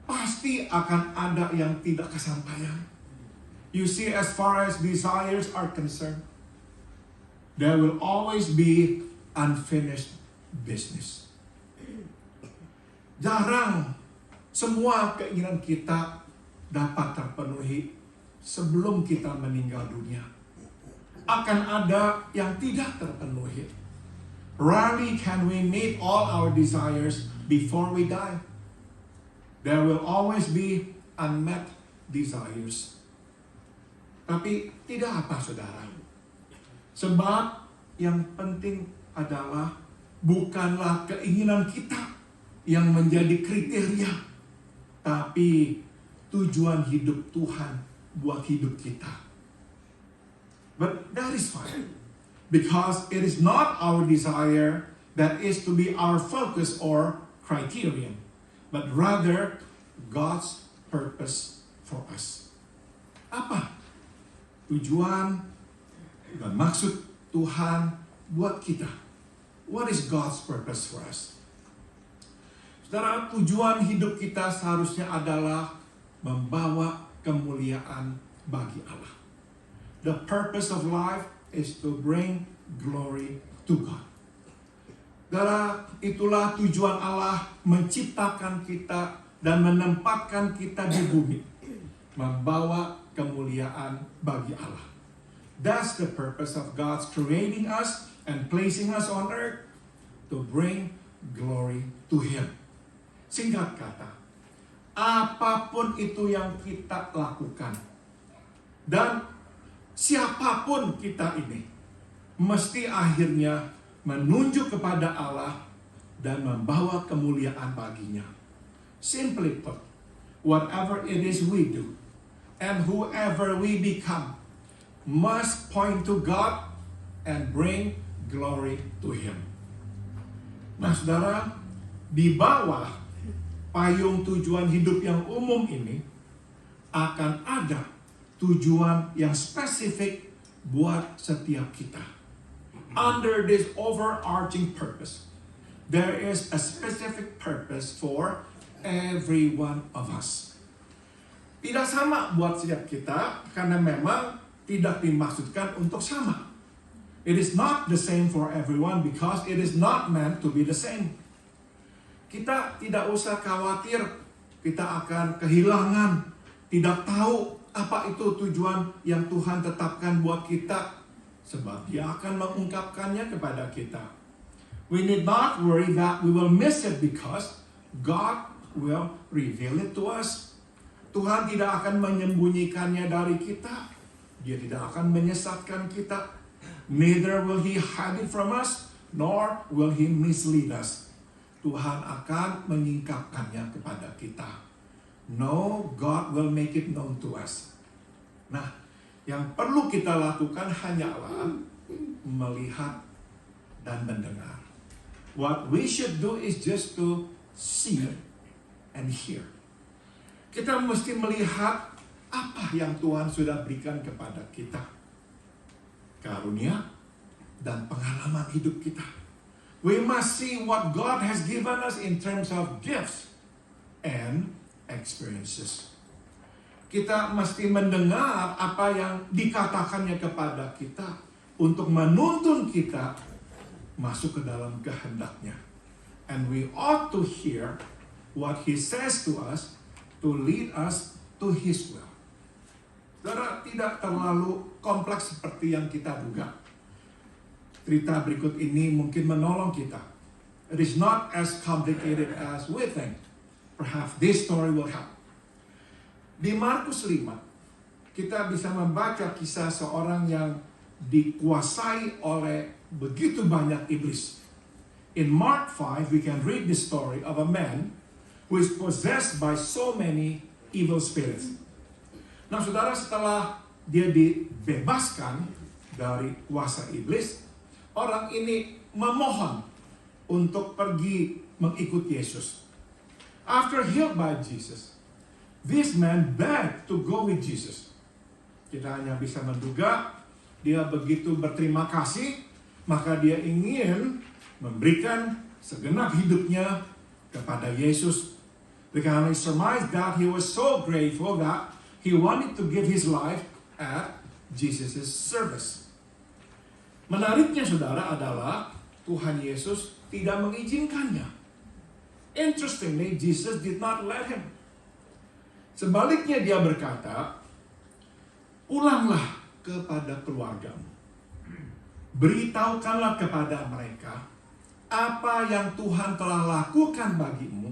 pasti akan ada yang tidak kesampaian. You see, as far as desires are concerned, there will always be unfinished business. Jarang semua keinginan kita dapat terpenuhi sebelum kita meninggal dunia. Akan ada yang tidak terpenuhi. Rarely can we meet all our desires before we die. There will always be unmet desires. Tapi tidak apa, saudara. Sebab yang penting adalah bukanlah keinginan kita yang menjadi kriteria, tapi tujuan hidup Tuhan buat hidup kita. But that is fine, because it is not our desire that is to be our focus or criterion, but rather God's purpose for us. Apa tujuan dan maksud Tuhan buat kita? What is God's purpose for us? Saudara, tujuan hidup kita seharusnya adalah membawa kemuliaan bagi Allah. The purpose of life is to bring glory to God. Saudara, itulah tujuan Allah menciptakan kita dan menempatkan kita di bumi. Membawa kemuliaan bagi Allah. That's the purpose of God's creating us and placing us on earth, to bring glory to Him. Singkat kata, apapun itu yang kita lakukan, dan siapapun kita ini, mesti akhirnya menunjuk kepada Allah dan membawa kemuliaan baginya. Simply put, whatever it is we do, and whoever we become, must point to God and bring glory to Him. Nah, saudara, di bawah payung tujuan hidup yang umum ini, akan ada tujuan yang spesifik buat setiap kita. Under this overarching purpose, there is a specific purpose for every one of us. Tidak sama buat setiap kita, karena memang tidak dimaksudkan untuk sama. It is not the same for everyone because it is not meant to be the same. Kita tidak usah khawatir kita akan kehilangan, tidak tahu apa itu tujuan yang Tuhan tetapkan buat kita, sebab Dia akan mengungkapkannya kepada kita. We need not worry that we will miss it because God will reveal it to us. Tuhan tidak akan menyembunyikannya dari kita. Dia tidak akan menyesatkan kita. Neither will He hide it from us, nor will He mislead us. Tuhan akan menyingkapkannya kepada kita. No, God will make it known to us. Nah, yang perlu kita lakukan hanyalah melihat dan mendengar. What we should do is just to see and hear. Kita mesti melihat apa yang Tuhan sudah berikan kepada kita. Karunia dan pengalaman hidup kita. We must see what God has given us in terms of gifts and experiences. Kita mesti mendengar apa yang dikatakannya kepada kita untuk menuntun kita masuk ke dalam kehendak-Nya. And we ought to hear what He says to us to lead us to His will. Saudara, tidak terlalu kompleks seperti yang kita duga. Cerita berikut ini mungkin menolong kita. It is not as complicated as we think. Perhaps this story will help. Di Markus 5, kita bisa membaca kisah seorang yang dikuasai oleh begitu banyak iblis. In Mark 5, we can read the story of a man who is possessed by so many evil spirits. Nah, saudara, setelah dia dibebaskan dari kuasa iblis, orang ini memohon untuk pergi mengikut Yesus. After healed by Jesus, this man begged to go with Jesus.
Kita hanya bisa menduga dia begitu berterima kasih, maka dia ingin memberikan segenap hidupnya kepada Yesus. We can only surmise that he was so grateful that he wanted to give his life at Jesus' service. Menariknya saudara adalah Tuhan Yesus tidak mengizinkannya. Interestingly, Jesus did not let him. Sebaliknya dia berkata, pulanglah kepada keluargamu. Beritahukanlah kepada mereka apa yang Tuhan telah lakukan bagimu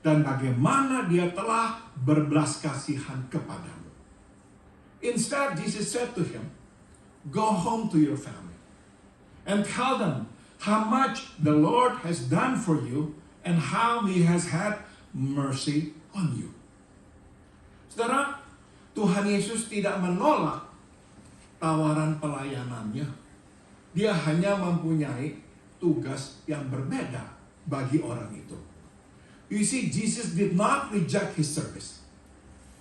dan bagaimana dia telah berbelas kasihan kepadamu. Instead, Jesus said to him, go home to your family and tell them how much the Lord has done for you and how he has had mercy on you. Saudara, Tuhan Yesus tidak menolak tawaran pelayanannya. Dia hanya mempunyai tugas yang berbeda bagi orang itu. You see, Jesus did not reject his service.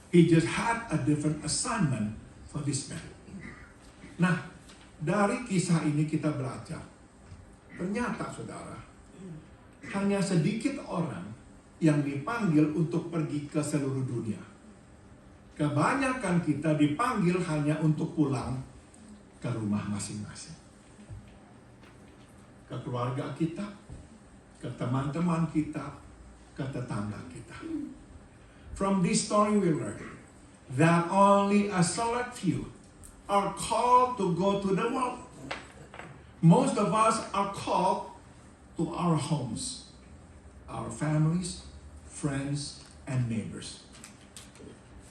He just had a different assignment for this man. Nah, dari kisah ini kita belajar. Ternyata saudara, hanya sedikit orang yang dipanggil untuk pergi ke seluruh dunia. Kebanyakan kita dipanggil hanya untuk pulang ke rumah masing-masing. Ke keluarga kita, ke teman-teman kita, ke tetangga kita. From this story we learn that only a select few are called to go to the world. Most of us are called to our homes, our families, friends, and neighbors.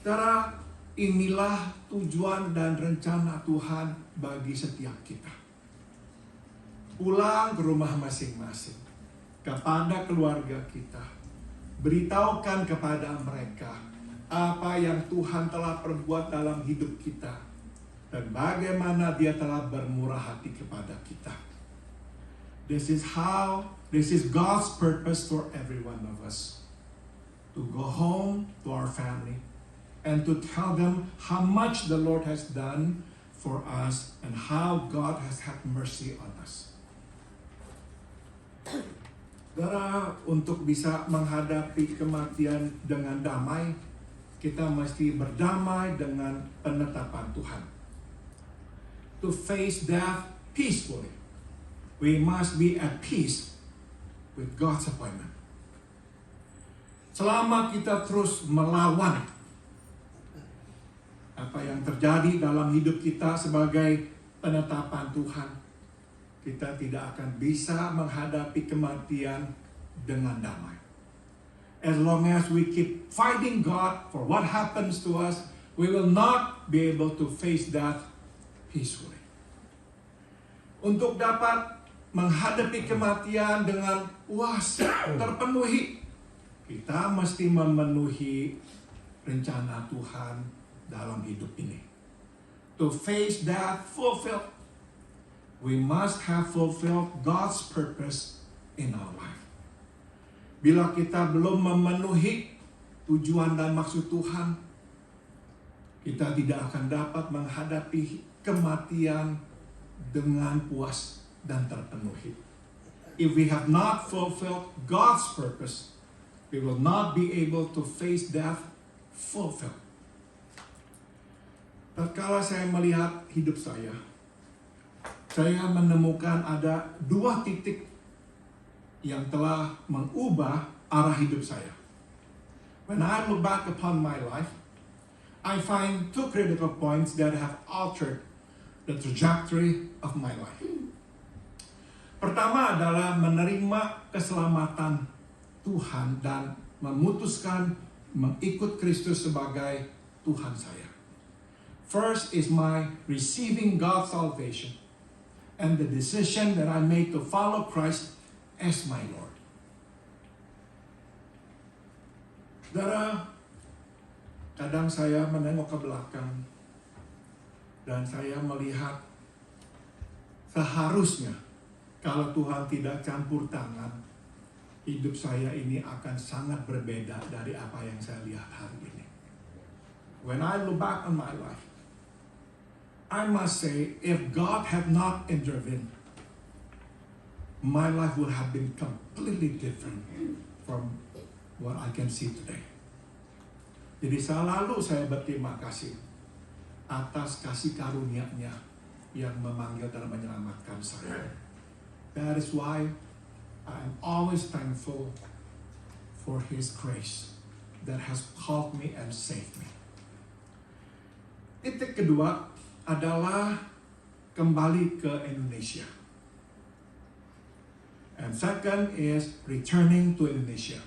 Saudara, inilah tujuan dan rencana Tuhan bagi setiap kita. Pulang ke rumah masing-masing, kepada keluarga kita. Beritahukan kepada mereka apa yang Tuhan telah perbuat dalam hidup kita dan bagaimana dia telah bermurah hati kepada kita. This is God's purpose for every one of us. To go home to our family and to tell them how much the Lord has done for us and how God has had mercy on us. Saudara, untuk bisa menghadapi kematian dengan damai, kita mesti berdamai dengan penetapan Tuhan. To face death peacefully, we must be at peace with God's appointment. Selama kita terus melawan apa yang terjadi dalam hidup kita sebagai penetapan Tuhan, kita tidak akan bisa menghadapi kematian dengan damai. As long as we keep fighting God for what happens to us, we will not be able to face death peacefully. Untuk dapat menghadapi kematian dengan puas, terpenuhi, kita mesti memenuhi rencana Tuhan dalam hidup ini. To face death fulfilled, we must have fulfilled God's purpose in our life. Bila kita belum memenuhi tujuan dan maksud Tuhan, kita tidak akan dapat menghadapi kematian dengan puas dan terpenuhi. If we have not fulfilled God's purpose, we will not be able to face death fulfilled. Tatkala saya melihat hidup saya menemukan ada 2 titik yang telah mengubah arah hidup saya. When I look back upon my life, I find 2 critical points that have altered the trajectory of my life. Pertama adalah menerima keselamatan Tuhan dan memutuskan mengikut Kristus sebagai Tuhan saya. First is my receiving God's salvation and the decision that I made to follow Christ as my Lord. Saudara, kadang saya menengok ke belakang dan saya melihat seharusnya kalau Tuhan tidak campur tangan, hidup saya ini akan sangat berbeda dari apa yang saya lihat hari ini. When I look back on my life, I must say, if God had not intervened, my life would have been completely different from what I can see today. Jadi selalu saya berterima kasih atas kasih karunia-Nya yang memanggil dan menyelamatkan saya. That is why I am always thankful for His grace that has called me and saved me. Titik kedua adalah kembali ke Indonesia. And second is returning to Indonesia.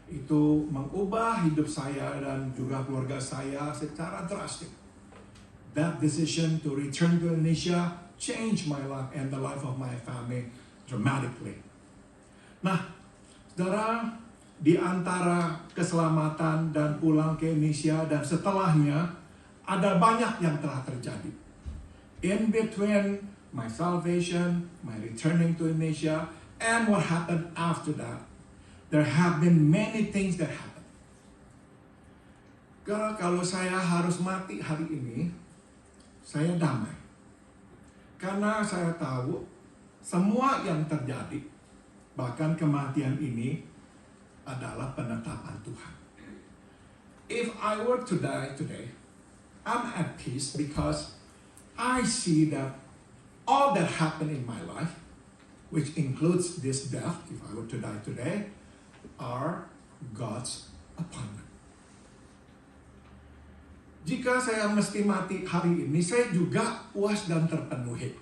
Itu mengubah hidup saya dan juga keluarga saya secara drastis. That decision to return to Indonesia changed my life and the life of my family dramatically. Nah, saudara, di antara keselamatan dan pulang ke Indonesia dan setelahnya, ada banyak yang telah terjadi. In between my salvation, my returning to Indonesia, and what happened after that, there have been many things that happened. Karena kalau saya harus mati hari ini, saya damai. Karena saya tahu semua yang terjadi, bahkan kematian ini adalah penetapan Tuhan. If I were to die today, I'm at peace because I see that all that happened in my life, which includes this death, if I were to die today, are God's appointment. Jika saya mesti mati hari ini, saya juga puas dan terpenuhi.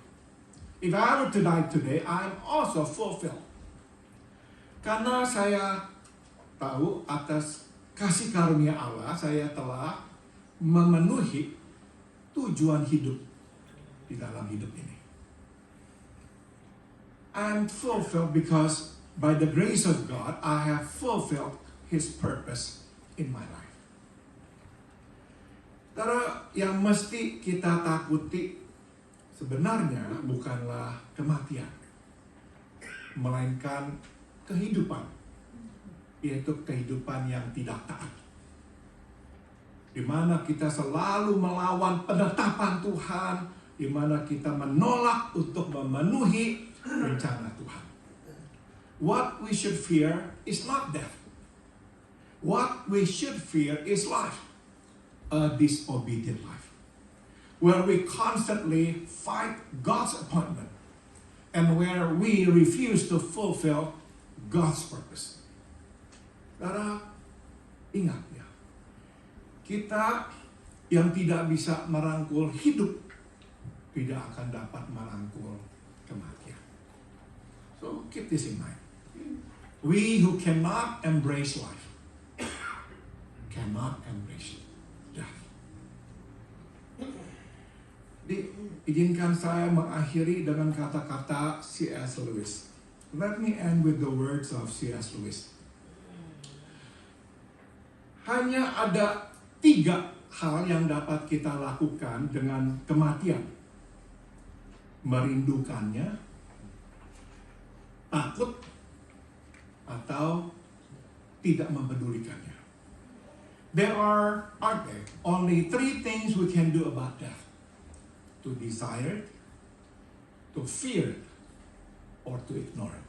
If I were to die today, I'm also fulfilled. Karena saya tahu atas kasih karunia Allah, saya telah memenuhi tujuan hidup di dalam hidup ini. I'm fulfilled because by the grace of God, I have fulfilled His purpose in my life. Karena yang mesti kita takuti sebenarnya bukanlah kematian, melainkan kehidupan, yaitu kehidupan yang tidak taat. Di mana kita selalu melawan penetapan Tuhan, di mana kita menolak untuk memenuhi rencana Tuhan. What we should fear is not death. What we should fear is life, a disobedient life, where we constantly fight God's appointment and where we refuse to fulfill God's purpose. Karena ingat ya, kita yang tidak bisa merangkul hidup tidak akan dapat merangkul kematian. So keep this in mind. We who cannot embrace life cannot embrace death. Izinkan saya mengakhiri dengan kata-kata C.S. Lewis. Let me end with the words of C.S. Lewis. Hanya ada 3 hal yang dapat kita lakukan dengan kematian. Merindukannya, takut, atau tidak mempedulikannya. There are, aren't there, only 3 things we can do about death. To desire it, to fear it, or to ignore it.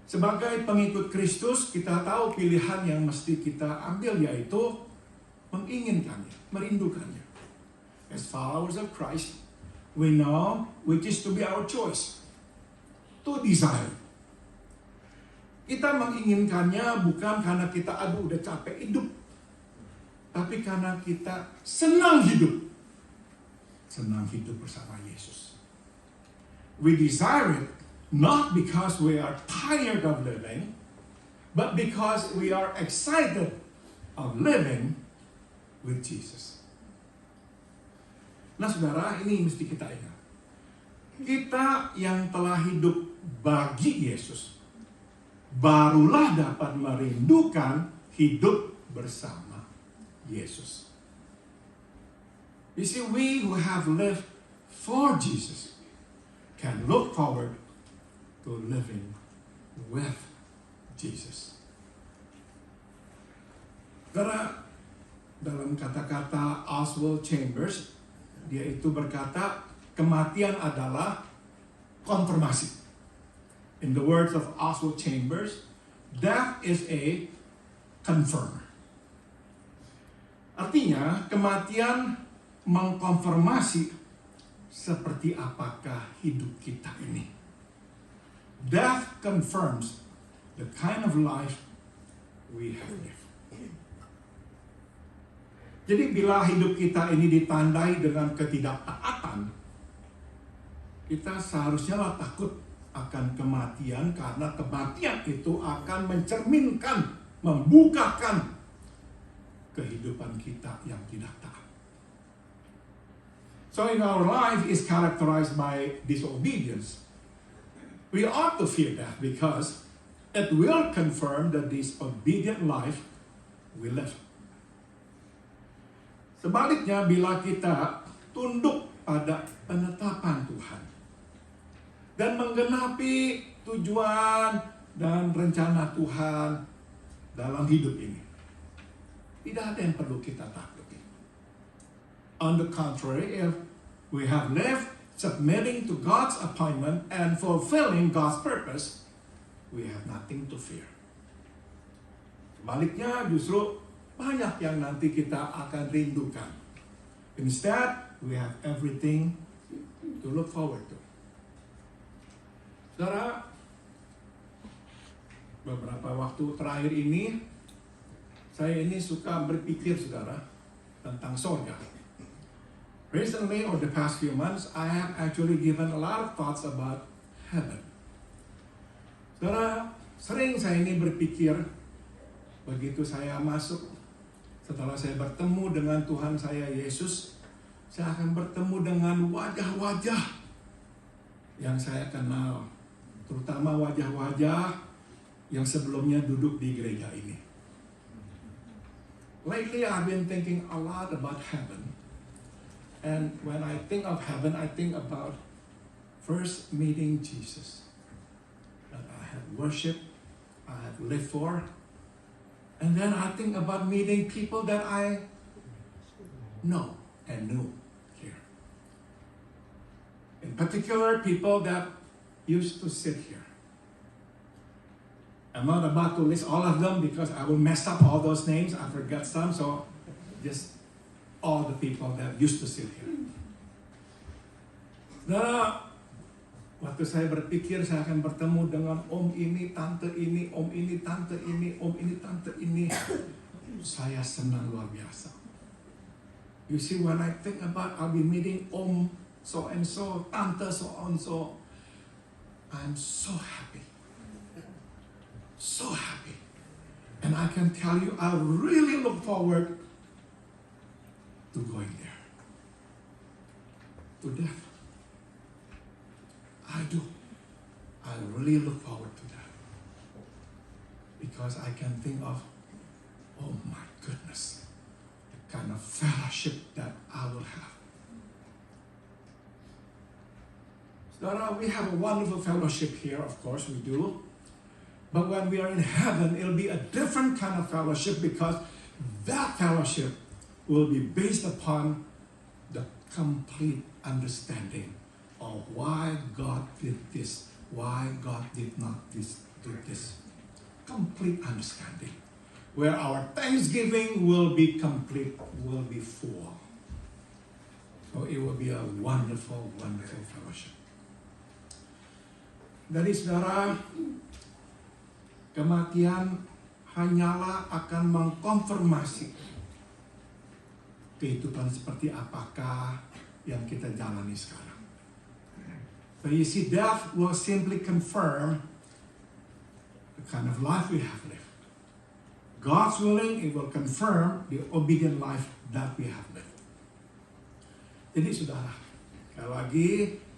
Sebagai pengikut Kristus, kita tahu pilihan yang mesti kita ambil, yaitu menginginkannya, merindukannya. As followers of Christ, we know which is to be our choice. To desire. Kita menginginkannya bukan karena kita udah capek hidup, tapi karena kita senang hidup. Senang hidup bersama Yesus. We desire it not because we are tired of living, but because we are excited of living with Jesus. Nah saudara, ini mesti kita ingat. Kita yang telah hidup bagi Yesus, barulah dapat merindukan hidup bersama Yesus. You see, we who have lived for Jesus can look forward to living with Jesus. Karena dalam kata-kata Oswald Chambers, Dia itu berkata, kematian adalah konfirmasi. In the words of Oswald Chambers, death is a confirmer. Artinya, kematian mengkonfirmasi seperti apakah hidup kita ini. Death confirms the kind of life we have lived. Jadi bila hidup kita ini ditandai dengan ketidaktaatan, kita seharusnya takut akan kematian, karena kematian itu akan mencerminkan, membukakan kehidupan kita yang tidak taat. So in our life is characterized by disobedience. We ought to fear that because it will confirm the disobedient life we live. Sebaliknya, bila kita tunduk pada penetapan Tuhan dan menggenapi tujuan dan rencana Tuhan dalam hidup ini, tidak ada yang perlu kita takuti. On the contrary, if we have lived submitting to God's appointment and fulfilling God's purpose, we have nothing to fear. Sebaliknya, justru banyak yang nanti kita akan rindukan. Instead, we have everything to look forward to. Saudara, beberapa waktu terakhir ini, saya ini suka berpikir, saudara, tentang surga. Recently, or the past few months, I have actually given a lot of thoughts about heaven. Saudara, sering saya ini berpikir, begitu saya masuk, setelah saya bertemu dengan Tuhan saya Yesus, saya akan bertemu dengan wajah-wajah yang saya kenal, terutama wajah-wajah yang sebelumnya duduk di gereja ini. Lately, I've been thinking a lot about heaven. And when I think of heaven, I think about first meeting Jesus, that I have worshiped, I have lived for. And then I think about meeting people that I know and knew here. In particular, people that used to sit here. I'm not about to list all of them because I will mess up all those names. I forgot some, so just all the people that used to sit here. Nah, waktu saya berpikir saya akan bertemu dengan om ini, tante ini, om ini, tante ini, om ini, tante ini, saya senang luar biasa. You see, when I think about I'll be meeting om so and so, tante so and so, I'm so happy. So happy. And I can tell you, I really look forward to going there. To death. I do. I really look forward to that. Because I can think of, oh my goodness, the kind of fellowship that I will have. Saudara, we have a wonderful fellowship here, of course we do. But when we are in heaven, it'll be a different kind of fellowship, because that fellowship will be based upon the complete understanding of why God did this, why God did not do this. Complete understanding. Where our thanksgiving will be complete, will be full. So it will be a wonderful, wonderful fellowship. Dari saudara, kematian hanyalah akan mengkonfirmasi kehidupan seperti apakah yang kita jalani sekarang. So you see, death will simply confirm the kind of life we have lived. God's willing, it will confirm the obedient life that we have lived. Jadi saudara, sekali lagi,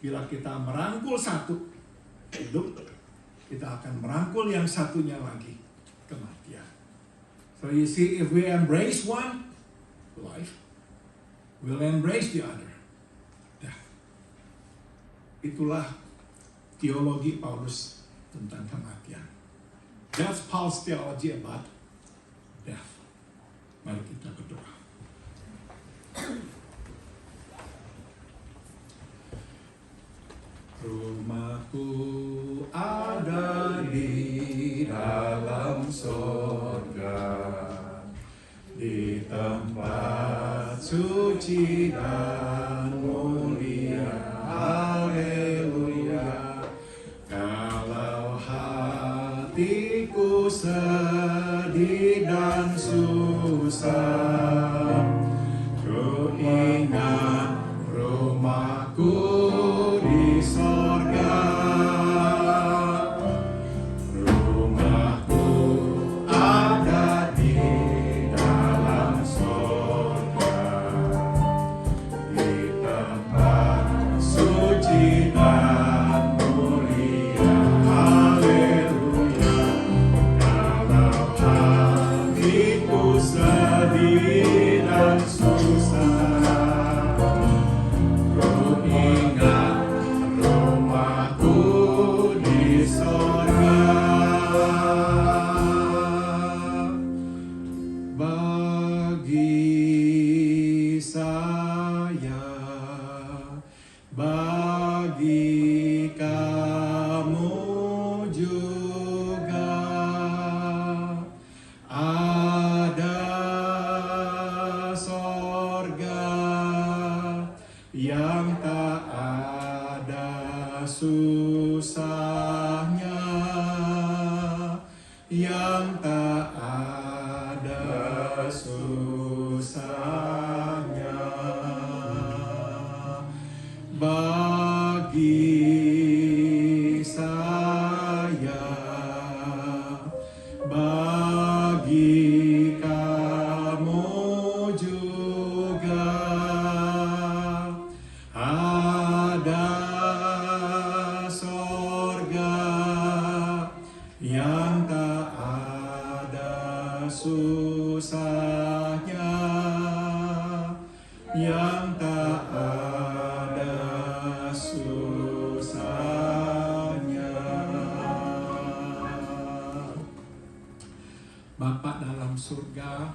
bila kita merangkul satu hidup, kita akan merangkul yang satunya lagi, kematian. So you see, if we embrace one, life, we'll embrace the other, death. Itulah teologi Paulus tentang kematian. That's Paul's theology about death. Mari kita berdoa. Rumahku ada di dalam sorga, di tempat suci dan mulia. Haleluya. Kalau hatiku sedih dan susah, ku ingat rumahku di sorga. Rumahku ada di dalam sorga, di tempat suci dan mulia. Haleluya. Kalau hatiku sedih dan susah, ku ingat rumahku di sorga. Bagi saya, bagi kamu juga, ada sorga yang tak ada susahnya, yang tak ada susahnya. Bagi saya, bagi kamu juga, ada sorga yang tak ada susahnya, yang tak ada susahnya. Bapa dalam surga,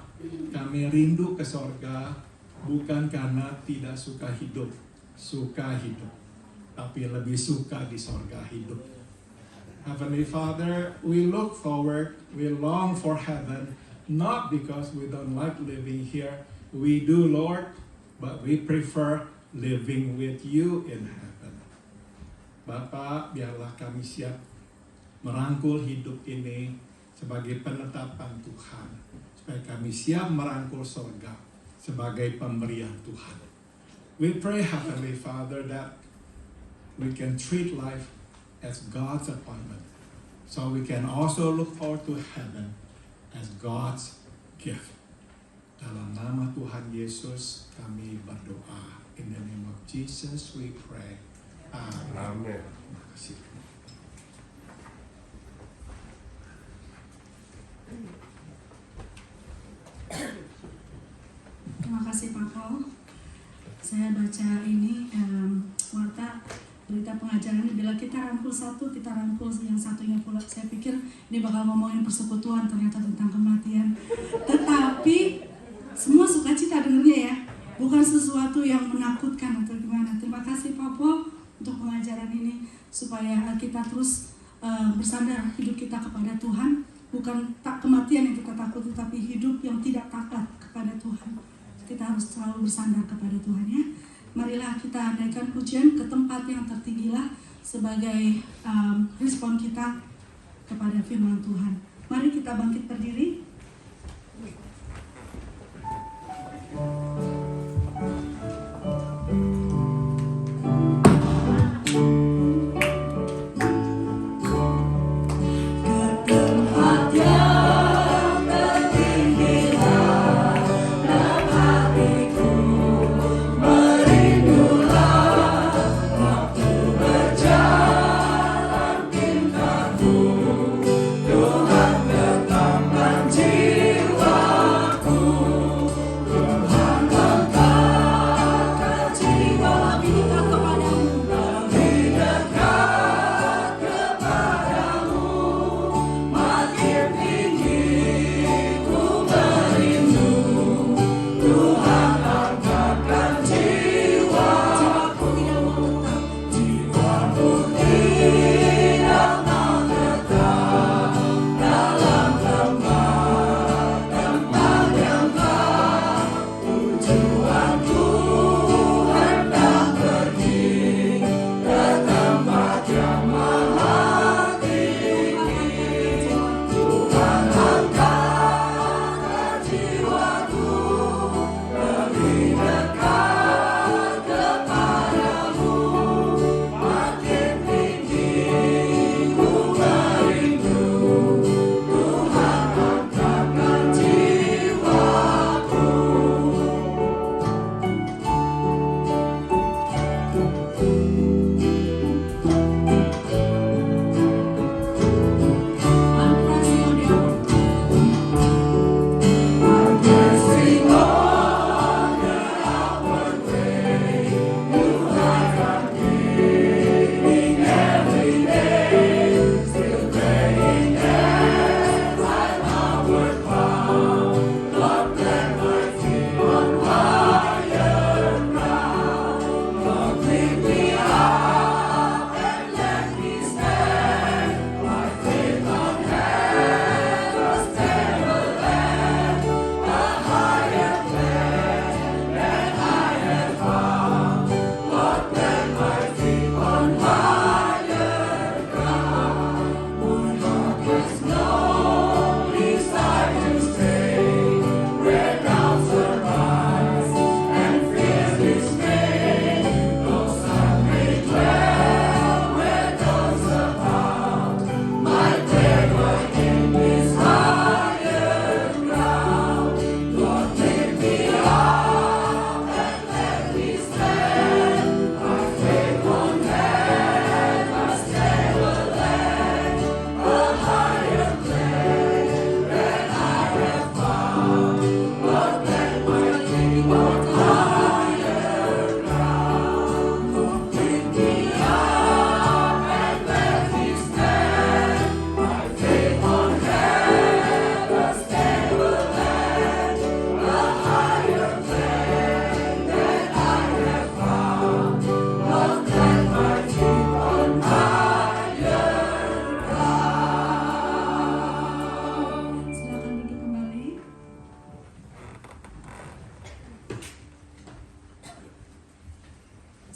kami rindu ke sorga, bukan karena tidak suka hidup, tapi lebih suka di sorga hidup. Heavenly Father, we look forward, we long for heaven, not because we don't like living here. We do, Lord, but we prefer living with you in heaven. Bapak, biarlah kami siap merangkul hidup ini sebagai penetapan Tuhan, supaya kami siap merangkul sorga sebagai pemberian Tuhan. We pray, Heavenly Father, that we can treat life as God's appointment, so we can also look forward to heaven as God's gift. Dalam nama Tuhan Yesus kami berdoa. In the name of Jesus we pray. Amen. Terima kasih.
Terima kasih Pak Paul. Saya baca ini warta berita pengajaran ini, bila kita rangkul satu, kita rangkul yang satunya pula. Saya pikir ini bakal ngomongin persekutuan, ternyata tentang kematian. Tetapi semua sukacita dengarnya ya, bukan sesuatu yang menakutkan atau gimana. Terima kasih Pak Paul untuk pengajaran ini, supaya kita terus bersandar hidup kita kepada Tuhan. Bukan kematian yang kita takuti, tapi hidup yang tidak taat kepada Tuhan. Kita harus selalu bersandar kepada Tuhan ya. Marilah kita naikkan pujian ke tempat yang tertinggilah sebagai respon kita kepada firman Tuhan. Mari kita bangkit berdiri.
Tuhan bertambah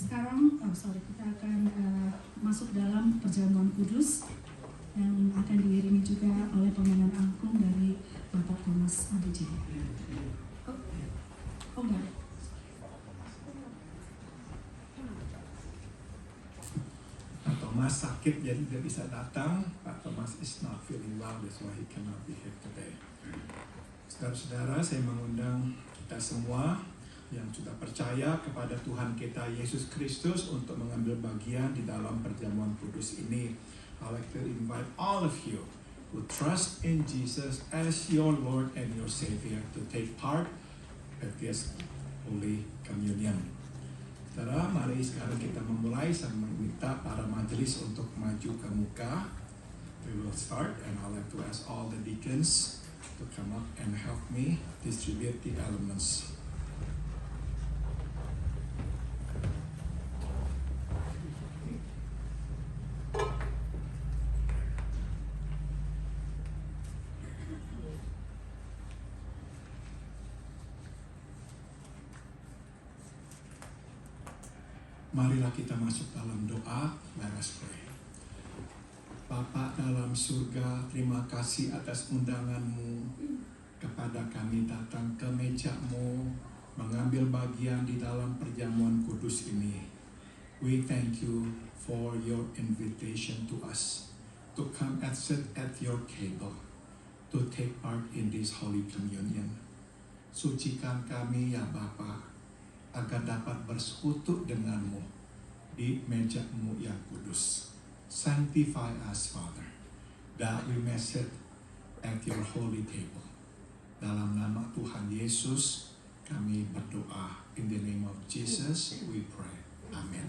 Sekarang, kita akan masuk dalam perjamuan kudus yang akan diiringi juga oleh pemainan angklung dari Bapak Thomas ABJ. Enggak.
Pak Thomas sakit jadi tidak bisa datang. Pak Thomas is not feeling well, that's why he cannot be here today. Saudara-saudara, saya mengundang kita semua yang sudah percaya kepada Tuhan kita Yesus Kristus untuk mengambil bagian di dalam perjamuan kudus ini. I'd like to invite all of you who trust in Jesus as your Lord and your Savior to take part at this Holy Communion. Saudara, mari sekarang kita memulai. Saya meminta para majelis untuk maju ke muka. We will start, and I'd like to ask all the deacons to come up and help me distribute the elements. Marilah kita masuk dalam doa. Let us pray. Bapa dalam surga, terima kasih atas undangan-Mu kepada kami datang ke meja-Mu, mengambil bagian di dalam perjamuan kudus ini. We thank you for your invitation to us to come and sit at your table, to take part in this Holy Communion. Sucikan kami ya Bapa, agar dapat bersekutu denganmu di meja-Mu yang kudus. Sanctify us, Father, that we may sit at your holy table. Dalam nama Tuhan Yesus, kami berdoa. In the name of Jesus, we pray. Amen.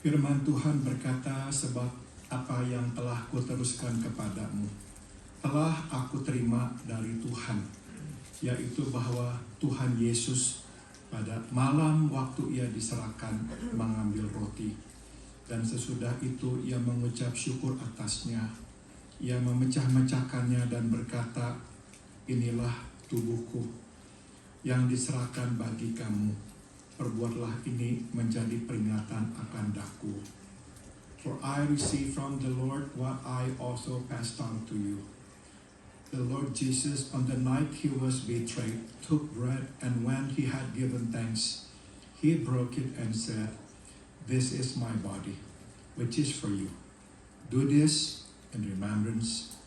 Firman Tuhan berkata, sebab apa yang telah kuteruskan kepadamu telah aku terima dari Tuhan, yaitu bahwa Tuhan Yesus pada malam waktu ia diserahkan mengambil roti, dan sesudah itu ia mengucap syukur atasnya. Ia memecah-mecahkannya dan berkata, inilah tubuhku yang diserahkan bagi kamu. Perbuatlah ini menjadi peringatan akan daku. For I received from the Lord what I also passed on to you. The Lord Jesus, on the night he was betrayed, took bread, and when he had given thanks, he broke it and said, this is my body, which is for you. Do this in remembrance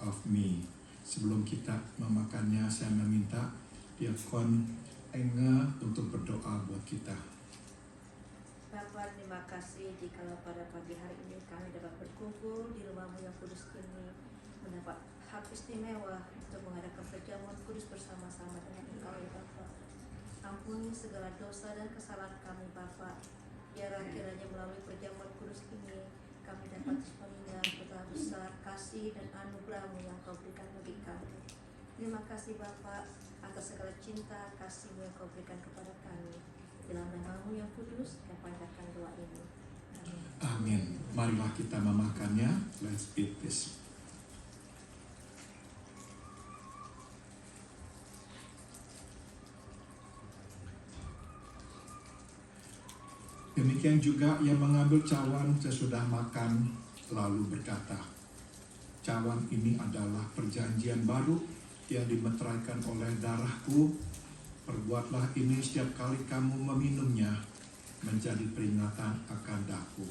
of me. Sebelum kita memakannya, saya meminta Diakon Enge untuk berdoa buat kita.
Bapa, terima kasih jikalau pada pagi hari ini kami dapat berkumpul di rumah-Mu yang kudus ini, mendapat hak istimewa untuk mengadakan perjamuan kudus bersama-sama dengan Engkau ya Bapa. Ampuni segala dosa dan kesalahan kami Bapa. Biarlah kiranya melalui perjamuan kudus ini kami dapat mengingat betapa besar kasih dan anugerah-Mu yang Kau berikan bagi kami. Terima kasih Bapa atas segala cinta kasih-Mu yang Kau berikan kepada kami. Dalam nama-Mu yang kudus, kami panjatkan doa ini. Amin.
Amin. Marilah kita memakannya. Let's eat this. Demikian juga ia mengambil cawan sesudah makan, lalu berkata, cawan ini adalah perjanjian baru yang dimeteraikan oleh darahku. Perbuatlah ini setiap kali kamu meminumnya, menjadi peringatan akan daku.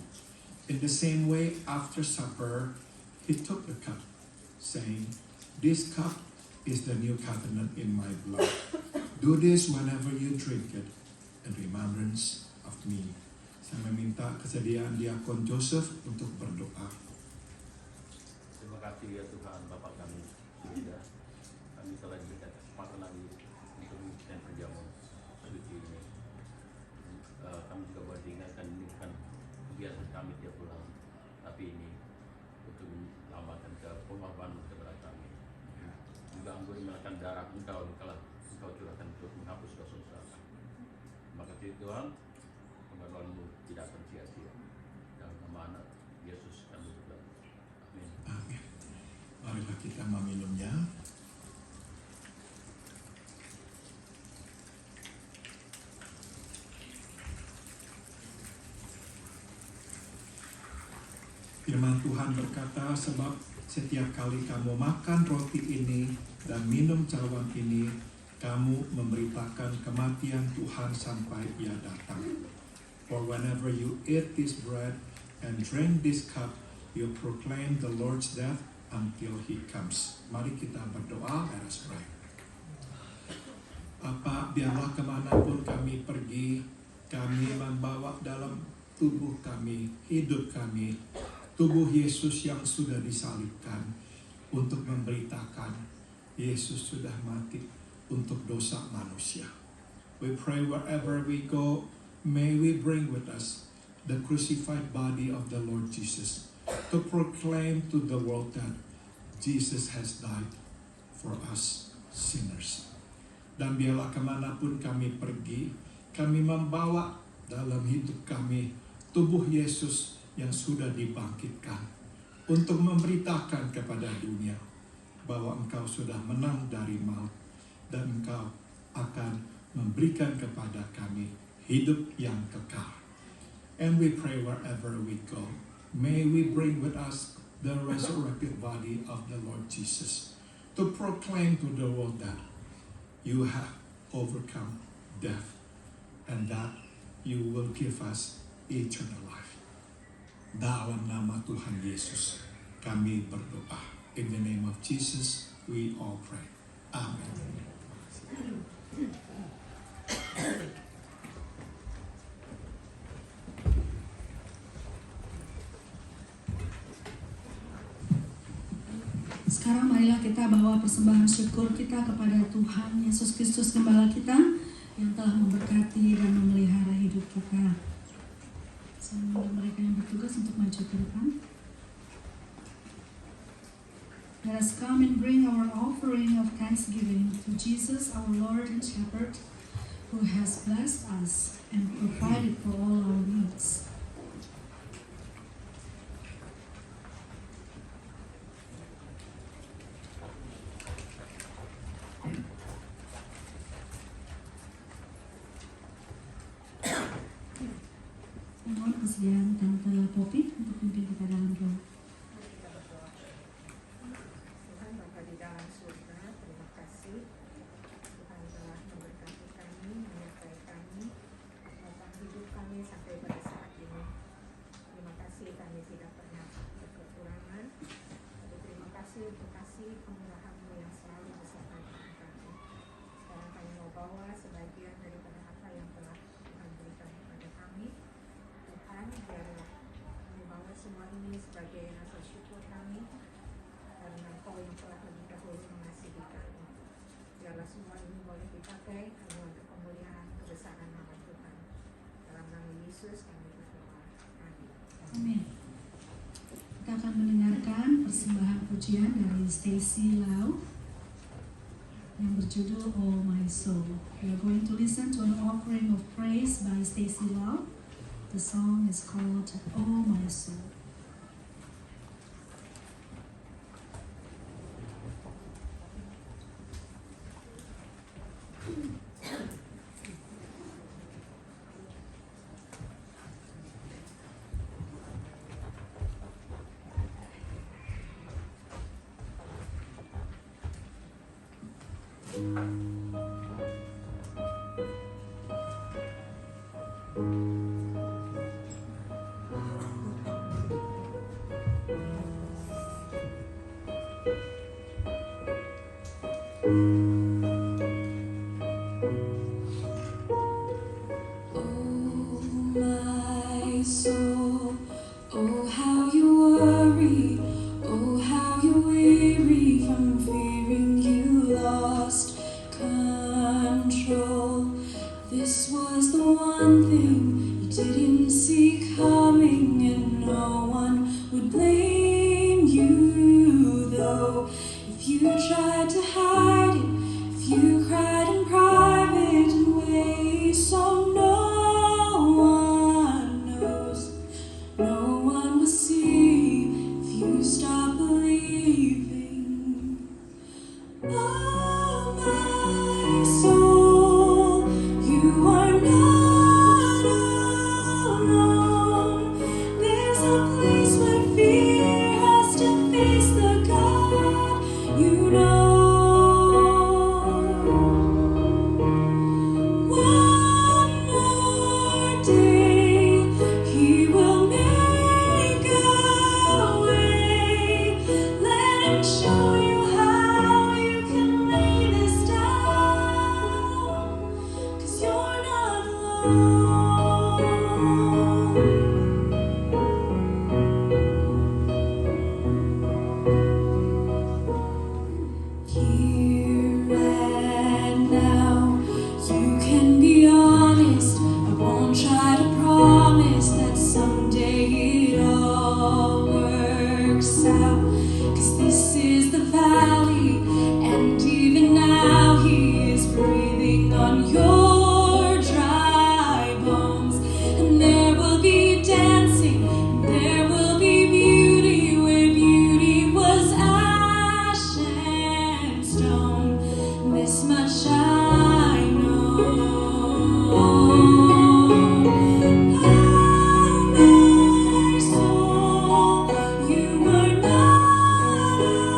In the same way, after supper, he took the cup, saying, this cup is the new covenant in my blood. Do this whenever you drink it, in remembrance of me. Saya meminta kesediaan Diakon Joseph untuk berdoa.
Terima kasih ya Tuhan Bapa kami surga. Kami telah diberikan kesempatan lagi untuk mengikuti perjamuan suci ini. Kami juga boleh diingatkan ini kan kebiasaan kami tiap bulan, tapi ini untuk melambangkan pengorbanan kepada kami. Juga anggur menyalakan darah Engkau kalau Engkau curahkan untuk menghapus dosa-dosa kami. Terima kasih Tuhan. Pengorbananmu tidak akan sia-sia. Dalam nama Anak Yesus kami berdoa. Amin.
Amin. Marilah kita meminumnya. Firman Tuhan berkata, sebab setiap kali kamu makan roti ini dan minum cawan ini, kamu memberitakan kematian Tuhan sampai ia datang. For whenever you eat this bread and drink this cup, you proclaim the Lord's death until He comes. Mari kita berdoa, let us pray. Bapa, biarlah kemanapun kami pergi, kami membawa dalam tubuh kami, hidup kami, tubuh Yesus yang sudah disalibkan untuk memberitakan Yesus sudah mati untuk dosa manusia. We pray wherever we go, may we bring with us the crucified body of the Lord Jesus to proclaim to the world that Jesus has died for us sinners. Dan biarlah kemanapun kami pergi, kami membawa dalam hidup kami tubuh Yesus yang sudah dibangkitkan untuk memberitakan kepada dunia bahwa Engkau sudah menang dari maut dan Engkau akan memberikan kepada kami hidup yang kekal. And we pray wherever we go, may we bring with us the resurrected body of the Lord Jesus to proclaim to the world that you have overcome death and that you will give us eternal life. Dalam nama Tuhan Yesus kami berdoa. In the name of Jesus we all pray. Amen.
Sekarang marilah kita bawa persembahan syukur kita kepada Tuhan Yesus Kristus Gembala kita yang telah memberkati dan memelihara hidup kita. Saya mereka yang bertugas untuk maju ke depan. Let us come and bring our offering of thanksgiving to Jesus, our Lord and Shepherd, who has blessed us and provided for all our needs. Mohon kesediaan Tante Popi untuk pimpin kita dalam doa.
Tuhan Bapa di dalam surga, terima kasih Tuhan telah memberkati kami, menyertai kami, menopang hidup kami sampai pada saat ini. Terima kasih kami tidak pernah berkekurangan. Terima kasih untuk kasih pemurahan-Mu yang selalu beserta dengan kami. Sekarang kami mau bawa sebagian daripada apa yang telah Tuhan berikan kepada kami. Tuhan, biarlah kami bawa semua ini sebagai rasa syukur kami karena Engkau yang telah lebih dahulu mengasihi kami. Biarlah semua ini boleh dipakai hanya untuk kemuliaan kebesaran nama Tuhan. Dalam nama Yesus kami berdoa. Amin.
Amin. Kita akan mendengarkan persembahan pujian dari Stacy Lau yang berjudul Oh My Soul. We are going to listen to an offering of praise by Stacy Lau. The song is called Oh My Soul.
My soul, oh how you worry, oh how you weary from fearing you lost control. This was the one thing you didn't see coming, and no one would blame you though. If you tried to hide it, if you cried in private and ways so no one knows, no one will see if you stop believing. Oh my soul, you are not alone. There's a place where fear has to face the God you know. One more day, He will make a way. Let Him show you how you can lay this down, 'cause you're not alone. Here and now, you can be honest. I won't try to promise that someday it all works out. 'Cause this is the valley, and even now He is breathing on your dry bones. And there will be dancing, and there will be beauty where beauty was ash and stone. This much I know. Oh my soul, you are not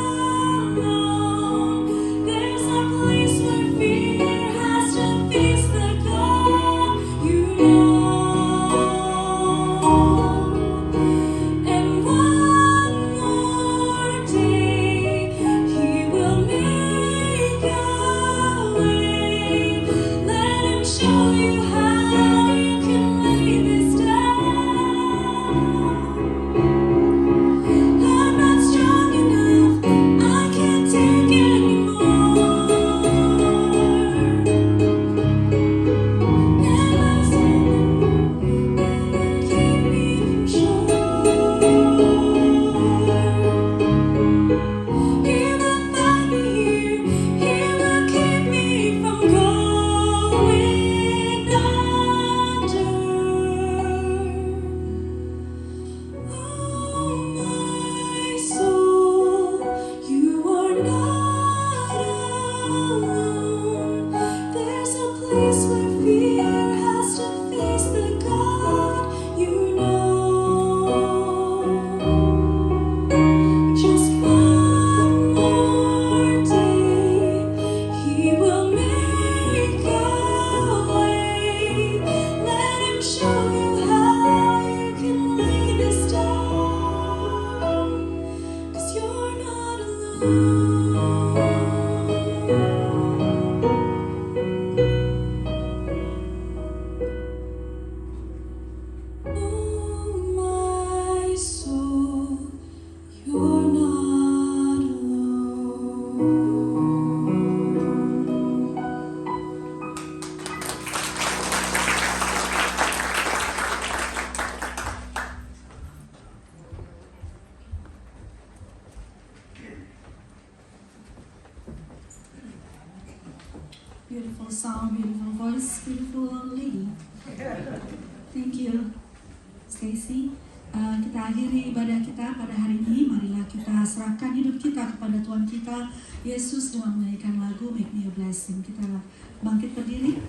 Oh, my soul, you're not alone.
Beautiful song, beautiful voice, beautiful lady. Thank you, Stacy. Kita akhiri ibadah kita pada hari ini. Marilah kita serahkan hidup kita kepada Tuhan kita Yesus dengan menyanyikan lagu Make Me a Blessing. Kita bangkit berdiri.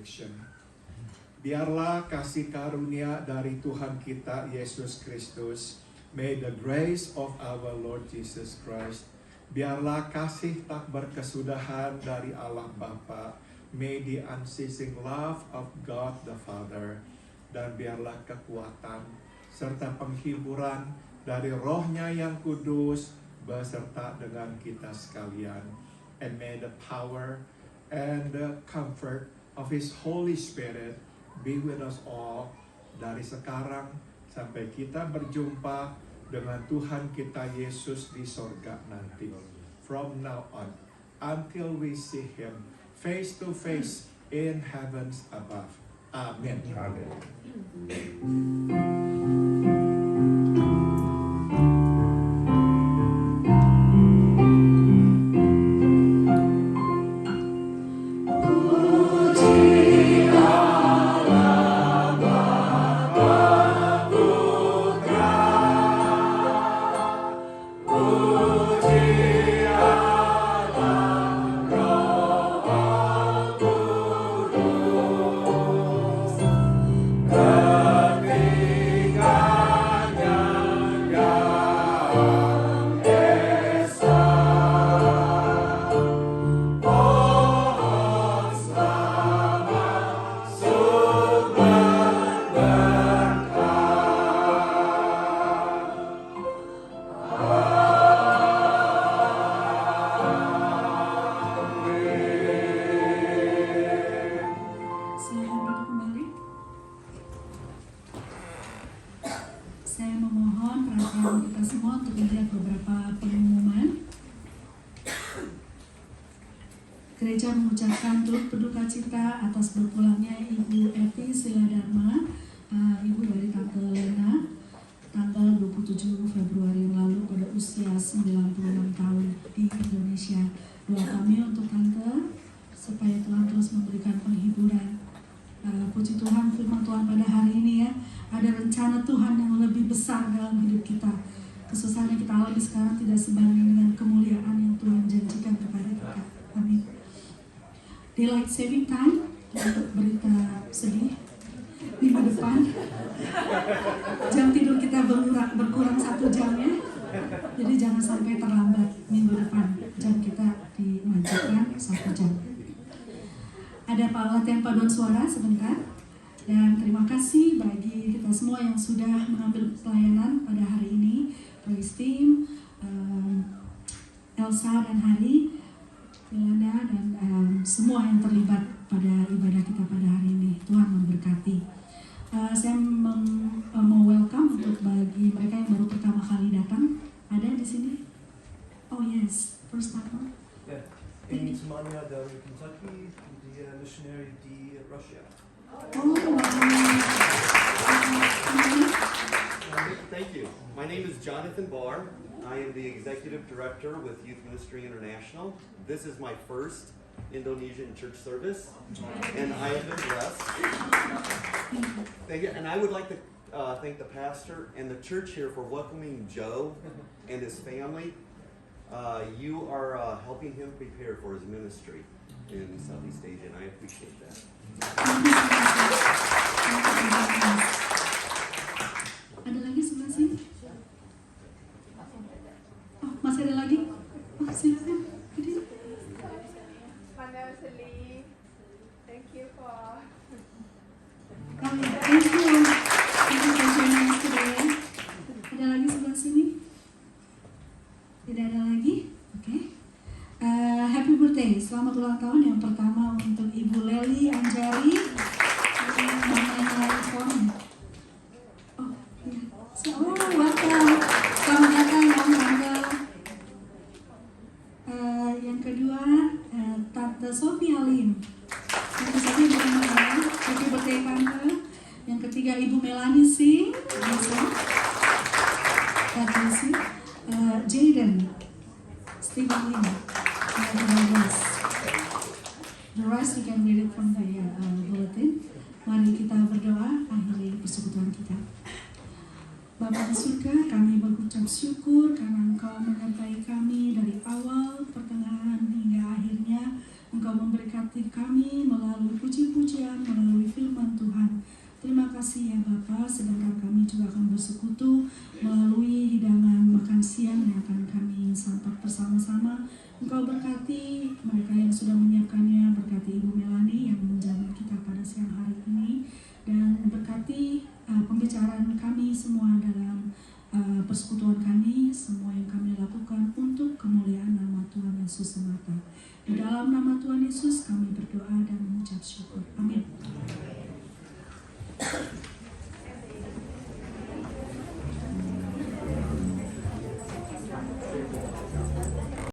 benediction. Biarlah kasih karunia dari Tuhan kita Yesus Kristus,
May the grace of our Lord Jesus Christ, biarlah kasih tak berkesudahan dari Allah Bapa, may the unceasing love of God the Father, dan biarlah kekuatan serta penghiburan dari Roh-Nya yang kudus beserta dengan kita sekalian. And may the power and the comfort of His Holy Spirit be with us all dari sekarang sampai kita berjumpa dengan Tuhan kita Yesus di sorga nanti. From now on, until we see Him face to face in heavens above. Amen.
Amin.
Saya memohon perhatian kita semua untuk melihat beberapa pengumuman. Gereja mengucapkan turut berduka cita atas berpulangnya Ibu Eti Siladharma, Ibu dari Tante Lena, tanggal 27 Februari yang lalu pada usia 96 tahun di Indonesia. Doa kami untuk Tante supaya Tuhan terus memberikan penghiburan. Puji Tuhan, firman Tuhan pada hari ini ya, ada rencana Tuhan yang lebih besar dalam hidup kita. Kesusahan yang kita alami sekarang tidak sebanding dengan kemuliaan yang Tuhan janjikan kepada kita. Amin. Daylight saving time, untuk berita sedih, minggu depan jam tidur kita berkurang 1 jam ya. Jadi jangan sampai terlambat minggu depan, jam kita dimajukan 1 jam. Ada latihan paduan suara sebentar. Dan terima kasih bagi kita semua yang sudah mengambil pelayanan pada hari ini. Praise team, Elsa dan Hari, Yolanda dan semua yang terlibat pada ibadah kita pada hari ini. Tuhan memberkati. Saya mau welcome untuk bagi mereka yang baru pertama kali datang. Ada di sini? Oh yes, first time.
Yeah, in Somalia, in Kentucky, the missionary di Russia.
Oh, wow.
Thank you. My name is Jonathan Barr. I am the Executive Director with Youth Ministry International. This is my first Indonesian church service, and I have been blessed. Thank you. And I would like to thank the pastor and the church here for welcoming Joe and his family. You are helping him prepare for his ministry in Southeast Asia, and I appreciate that.
Ada lagi sebelah sini? Oh, masih ada lagi? Oh, silakan.
Financially, thank you for.
Oh, ya, thank you. Thank you for joining us today. Ada lagi sebelah sini? Tidak ada lagi? Oke. Happy birthday, selamat ulang tahun yang pertama untuk Ibu Leli Anjari. Oh, welcome. Selamat datang Om Tante. Yang kedua, Tante Sophia Lim. Tante Sophia bukan nama, happy birthday Tante. Yang ketiga Ibu Melanie Singh. God bless you. Jaden Stephen Lim. The rest you can read it from the bulletin. Mari kita berdoa akhiri persekutuan kita. Bapa di surga, kami berucap syukur karena Engkau menyertai kami dari awal, pertengahan hingga akhirnya. Engkau memberkati kami melalui puji-pujian, melalui firman Tuhan. Terima kasih ya Bapa, sebentar kami juga akan bersekutu melalui hidangan makan siang yang akan kami santap bersama-sama. Engkau berkati mereka yang sudah menyiapkannya, berkati Ibu Melani yang menjamu kita pada siang hari ini, dan berkati pembicaraan kami semua dalam persekutuan kami, semua yang kami lakukan untuk kemuliaan nama Tuhan Yesus semata. Di dalam nama Tuhan Yesus kami berdoa dan mengucap syukur. Amin.